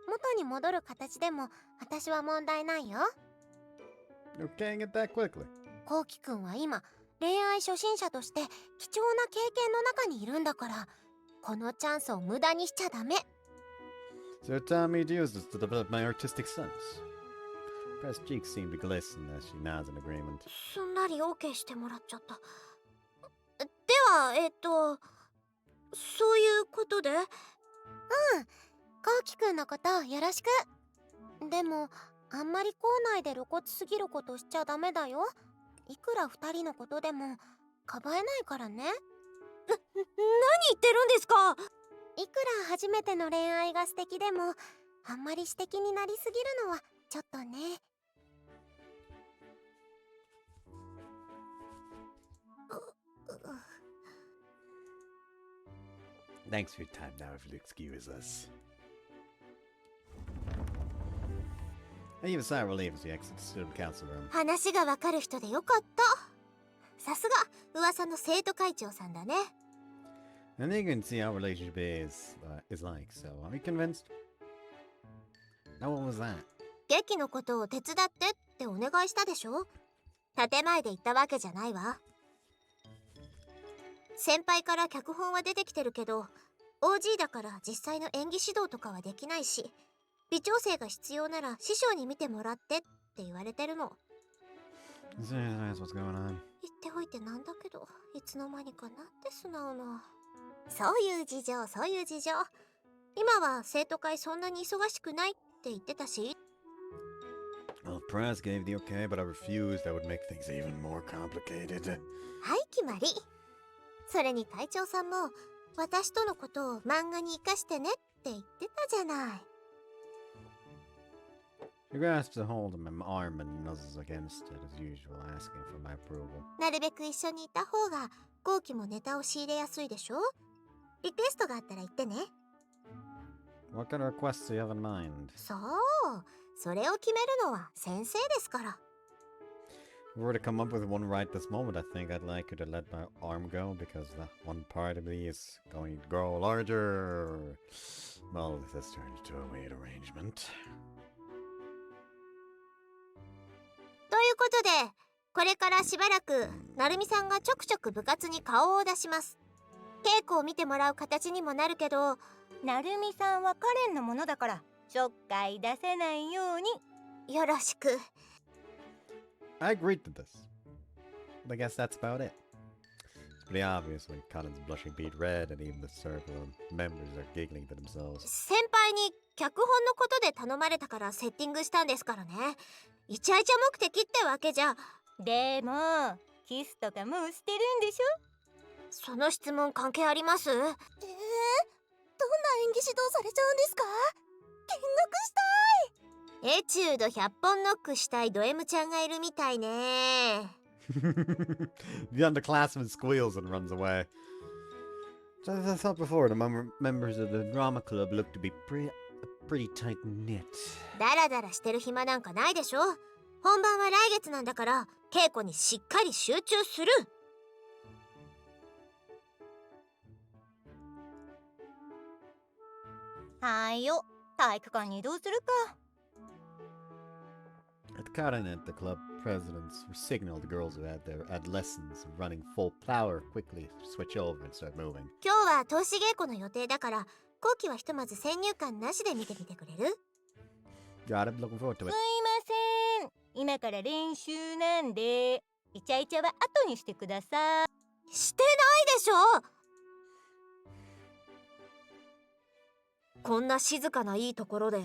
元に戻る形でも私は問題ないよ。 You can't get that quickly. こうきくんは今恋愛初心者として貴重な経験の中にいるんだから、このチャンスを無駄にしちゃダメ。 So time me to use this to develop my artistic sense. Press cheeks seem to glisten as she nods in agreement. すんなり OK してもらっちゃった。ではそういうことで。うん、こうきくんのことよろしく。でもあんまり校内で露骨すぎることしちゃダメだよ。いくら二人のことでもかばえないからね。何言ってるんですか。いくら初めての恋愛が素敵でもあんまり私的になりすぎるのはちょっとね。Thanks for your time now, if you'll excuse us. I heave a sigh of relief as we exit the student council room. 話がわかる人でよかった。さすが噂の生徒会長さんだね。 I think you can see how our relationship is like, so are you convinced? Now what was that? 劇のことを手伝ってってお願いしたでしょ。建前で言ったわけじゃないわ。先輩から脚本は出てきてるけど OG だから実際の演技指導とかはできないし、微調整が必要なら師匠に見てもらってって言われてるの。 That's what's going on. 言っておいてなんだけど、いつの間にかなんて素直な。そういう事情そういう事情。今は生徒会そんなに忙しくないって言ってたし。 Well, Press gave the okay, but I refused. That would make things even more complicated. はい決まり。それに会長さんも私とのことを漫画に生かしてねって言ってたじゃない。 She grasps a hold of my arm and nuzzles against it as usual, asking for my approval. なるべく一緒にいた方が後期もネタを仕入れやすいでしょ。リクエストがあったら言ってね。 What kind of requests do you have in mind? そう、それを決めるのは先生ですから。 If we were to come up with one right this moment, I think I'd like her to let my arm go because the one part of me is going to grow larger. Well, this has turned into a weird arrangement. ということで、これからしばらくなるみさんがちょくちょく部活に顔を出します。稽古を見てもらう形にもなるけど、なるみさんはカレンのものだからちょっかい出せないようによろしく。 I agreed to this. I guess that's about it. It's pretty obvious when Colin's blushing beet red and even the circle of members are giggling to themselves. 先輩に脚本のことで頼まれたからセッティングしたんですからね。イチャイチャ目的ってわけじゃ。でもキスとかもうしてるんでしょ。その質問関係あります？どんな演技指導されちゃうんですか？見学したい。エチュード100本ノックしたいド M ちゃんがいるみたいね。The underclassman squeals and runs away. So as I thought before, the members of the drama club look to be pretty tight-knit. ダラダラしてる暇なんかないでしょ。本番は来月なんだから稽古にしっかり集中する。はいよ、体育館に移動するか。At the Karen at the club, presidents signaled the girls who had their adolescents running full power quickly to switch over and start moving. 今日は投資稽古の予定だから後期はひとまず先入観なしで見てみてくれる？ Got it, looking forward to すい it. ません、今から練習なんでイチャイチャは後にしてください。してないでしょ。こんな静かないいところで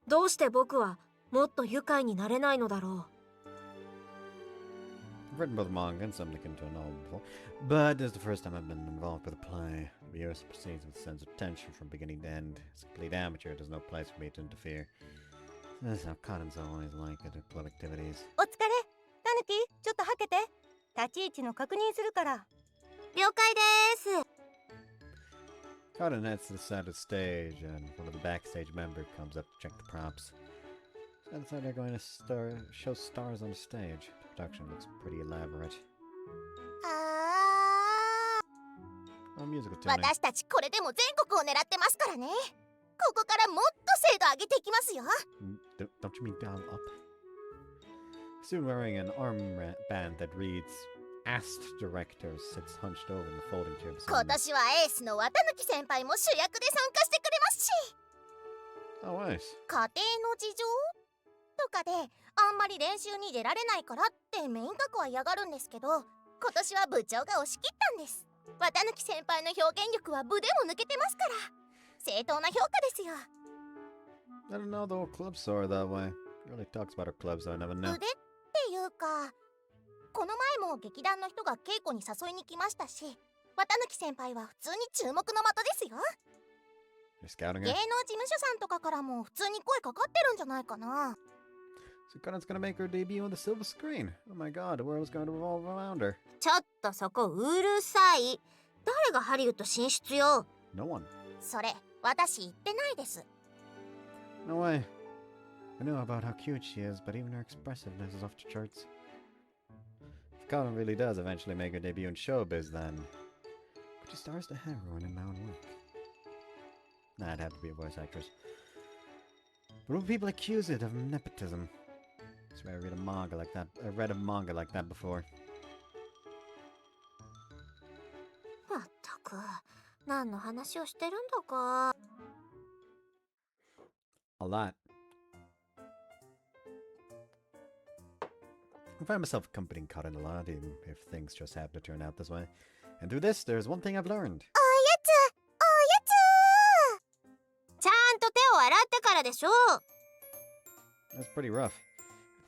どうして僕はもっと愉快になれないのだろ I've written both manga and some akin to a novel before, but this is the first time I've been involved with a play. The rehearsal proceeds with a sense of tension from beginning to end. As a complete amateur, there's no place for me to interfere. That's how Cotton's always like it at club activities. う。お疲れ。タヌキ、ちょっとはけて。立ち位置の確認するから。了解です。 Cotton heads to the side of the stage, and one of the backstage members comes up to check the props. Sounds like they're going to show stars on the stage. The production looks pretty elaborate. あ Oh, musical ー、 tuning. 私たちこれでも全国を狙ってますからね。ここからもっと精度上げていきますよ。 Don't you mean dial up? Soon wearing an armband that reads Asked Director sits hunched over in the folding chair 今 beside me. 年はエースの綿貫先輩も主役で参加してくれますし、 Oh, nice. 家庭の事情とかであんまり練習に出られないからってメイン格は嫌がるんですけど、今年は部長が押し切ったんです。綿貫先輩の表現力は部でも抜けてますから、正当な評価ですよ。 I don't know the whole club saw her that way. He really talks about her clubs, so I never 腕 knew. っていうか、この前も劇団の人が稽古に誘いに来ましたし、綿貫先輩は普通に注目の的ですよ。 You're scouting 芸 her? 能事務所さんとかからも普通に声かかってるんじゃないかな。 So Cotton's gonna make her debut on the silver screen. Oh my god, the world's going to revolve around her. ちょっとそこうるさい。誰がハリウッド進出よ。 No one. それ私言ってないです。 No way. I know about how cute she is, but even her expressiveness is off the charts. If Cotton really does eventually make her debut in showbiz, then could she star as the heroine in my own work? Nah, it'd have to be a voice actress. But will people accuse it of nepotism? I swear I read a manga like that. I read a manga like that before. まったく何の話をしてるんだか。 A lot. I find myself accompanying Cotton a lot, even if things just happen to turn out this way. And through this, there's one thing I've learned. おやつちゃんと手を洗ってからでしょ。 That's pretty rough.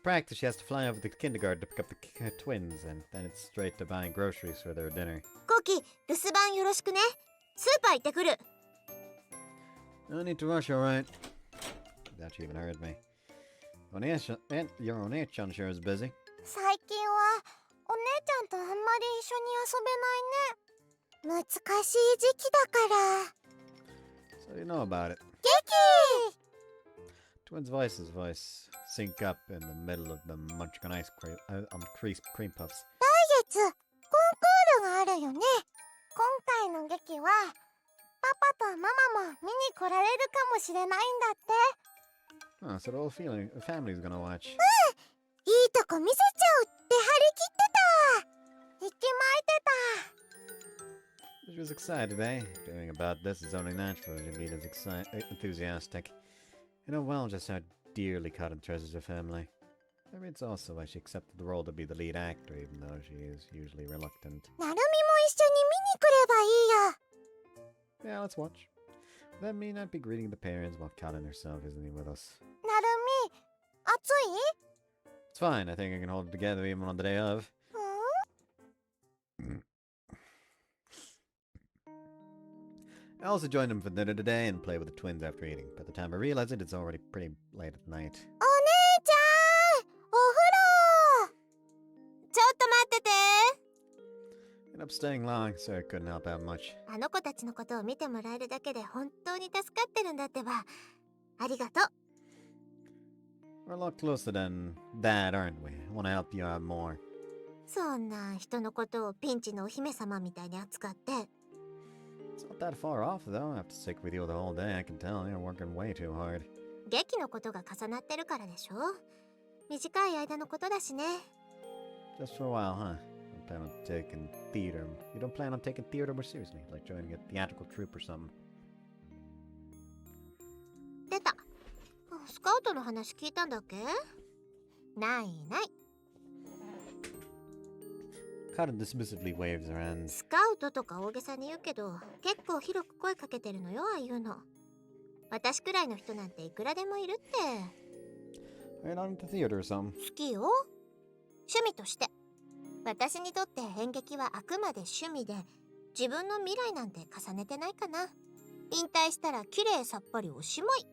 Practice, she has to fly over to kindergarten to pick up the twins, and then it's straight to buying groceries for their dinner. コキ、留守番よろしくね。スーパー行ってくる。 No need to rush, alright. Doubt you even heard me. Your Oneichan sure is busy. 最近はお姉ちゃんとあんまり一緒に遊べないね。難しい時期だから。 So you know about it. ゲキ Twins' voice sync up in the middle of them munching on cream puffs. 来月コンクールがあるよね。今回の劇はパパとママも見に来られるかもしれないんだって。 Oh, so the whole family's gonna watch. いいとこ見せちゃうって張り切ってた。息巻いてた。 She was excited, eh? Doing about this is only natural to be this enthusiastic. You know well just how dearly Cotton treasures her family. Maybe it's also why she accepted the role to be the lead actor, even though she is usually reluctant. なるみも一緒に見に来ればいいよ。 Yeah, let's watch. That mean I'd be greeting the parents while Cotton herself isn't even with us. なるみ、暑い？ It's fine, I think I can hold it together even on the day of. うん？ I also joined them for dinner today and played with the twins after eating. By the time I realize it, it's already pretty late at night. お姉ちゃん、お風呂。ちょっと待ってて。 Ended up staying long, so I couldn't help out much. あの子たちのことを見てもらえるだけで本当に助かってるんだってば。ありがとう。 We're a lot closer than that, aren't we? I want to help you out more. そんな人のことをピンチのお姫様みたいに扱って。 It's not that far off, though. I have to stick with you the whole day. I can tell you're working way too hard. 劇のことが重なってるからでしょ。短い間のことだしね。 Just for a while, huh? You don't plan on taking theater. You don't plan on taking theater more seriously, like joining a theatrical troupe or something. 出た。スカウトの話聞いたんだっけ？ないない。 Cotton dismissively waves her hands. スカウトとか大げさに言うけど、結構広く声かけてるのよ、ああいうの。私くらいの人なんていくらでもいるって。Are you not into theater or something? 好きよ。趣味として。私にとって演劇はあくまで趣味で、自分の未来なんて重ねてないかな。引退したら綺麗さっぱりおしまい。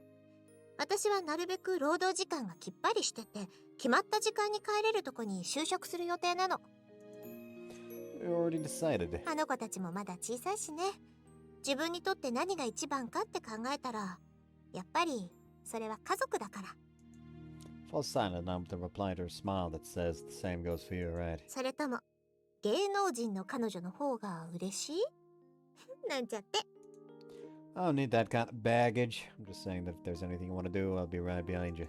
私はなるべく労働時間がきっぱりしてて、決まった時間に帰れるとこに就職する予定なの。You already decided. あの子たちもまだ小さいしね。自分にとって何が一番かって考えたら、やっぱりそれは家族だから。Fall silent now with a reply to her smile that says the same goes for you, right? それとも芸能人の彼女の方が嬉しいなんちゃって。I don't need that kind of baggage. I'm just saying that if there's anything you want to do, I'll be right behind you.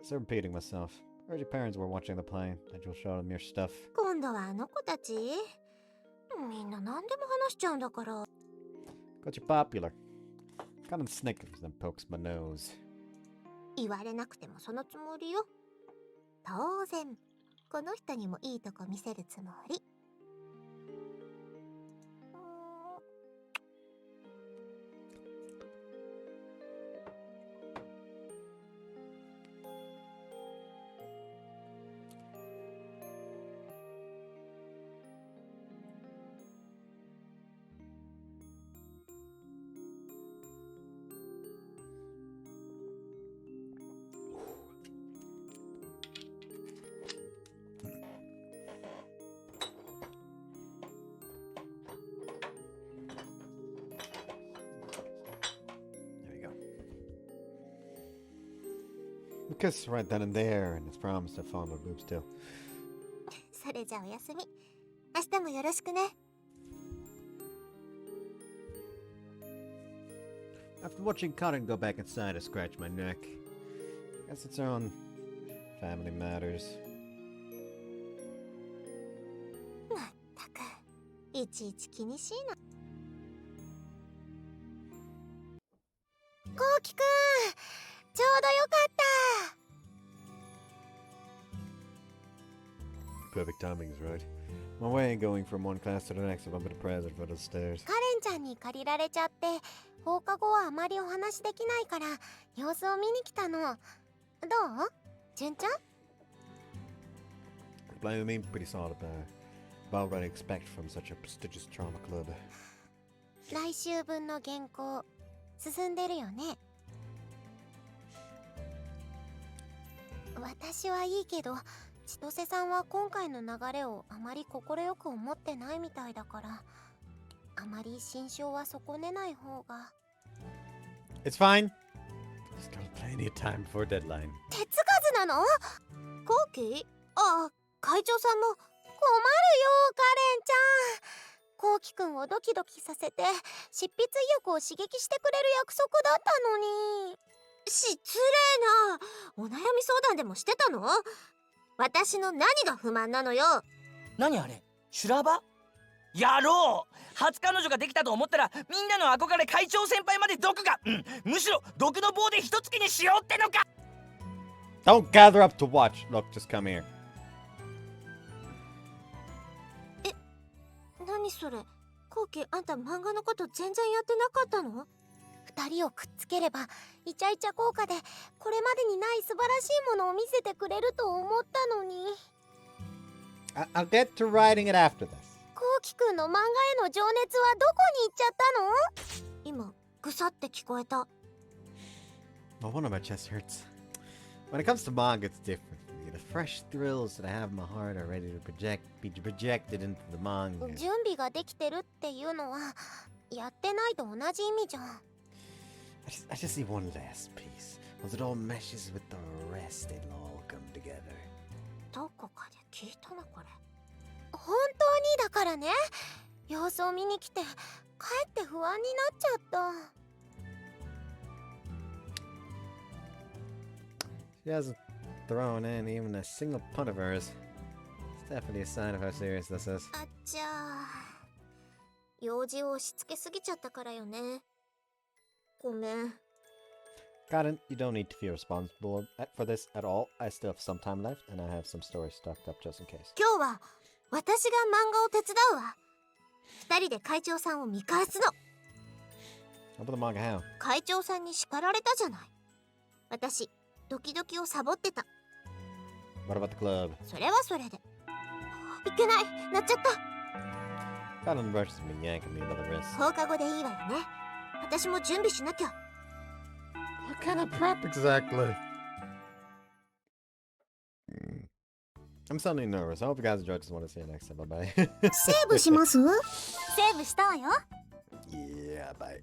So repeating myself. Heard your parents were watching the play, that you'll show them your stuff. 今度はあの子たちみんな何でも話しちゃうんだから。 Got you popular. Kind of snickers and pokes my nose. 言われなくてもそのつもりよ。当然この人にもいいとこ見せるつもり。There you go. We kiss right then and there, and it's promised to fondle boobs too. それじゃおやすみ。明日もよろしくね。After watching Cotton go back inside, I scratched my neck. Guess it's her own family matters. まったくいちいち気にしいな。こうきくん、ちょうどよかった。 Perfect timing is right. My way going from one class to the next, I bumped into the president for the stairs. カレンちゃんに借りられちゃって放課後はあまりお話できないから様子を見に来たの。どう？純ちゃん？ Blame me, pretty solid about what I expect from such a prestigious drama club. 来週分の原稿進んでるよね。私はいいけど千歳さんは今回の流れをあまり快く思ってないみたいだからあまり心象は損ねない方が。 It's fine. Still plenty of time before deadline. 手つかずなの？コウキ？ああ、会長さんも。困るよカレンちゃん。コウキくんをドキドキさせて執筆意欲を刺激してくれる約束だったのに。失礼な。お悩み相談でもしてたの？私の何が不満なのよ。何あれ、修羅場？やろう。初彼女ができたと思ったらみんなの憧れ会長先輩まで毒が、むしろ毒の棒で一突きにしようってのか。 Don't gather up to watch. Look, just come here. 何それ？コウキ、あんた漫画のこと全然やってなかったの？二人をくっつければイチャイチャ効果でこれまでにない素晴らしいものを見せてくれると思ったのに。 I'll get to writing it after this. コウキくんの漫画への情熱はどこに行っちゃったの？今ぐさって聞こえた。 Well, one of my chest hurts. When it comes to manga, it's different. The fresh thrills that I have in my heart are ready to be projected into the manga. 準備ができてるっていうのはやってないと同じ意味じゃん。I just need one last piece. Once it all meshes with the rest, it'll all come together. どこかで聞いたなこれ。本当にだからね。様子を見に来てかえって不安になっちゃった。 She hasn't thrown in even a single punt of hers. It's definitely a sign of how serious this is. あっちゃー。用事を押し付けすぎちゃったからよね。ごめん。 Cotton, you don't need to feel responsible for this at all. I still have some time left, and I have some stories stocked up just in case. 今日は私が漫画を手伝うわ。二人で会長さんを見返すの。 How about the manga how? 会長さんに叱られたじゃない。私ドキドキをサボってた。 What about the club? それはそれで。いけない、なっちゃった。 Fallon rushes me, yanking me by the wrist. 放課後でいいわよね。私も準備しなきゃ。 What kind of prep exactly? I'm suddenly nervous. I hope you guys enjoyed this one. To see you next time. Bye bye. セーブします？セーブしたわよ。 Yeah, bye.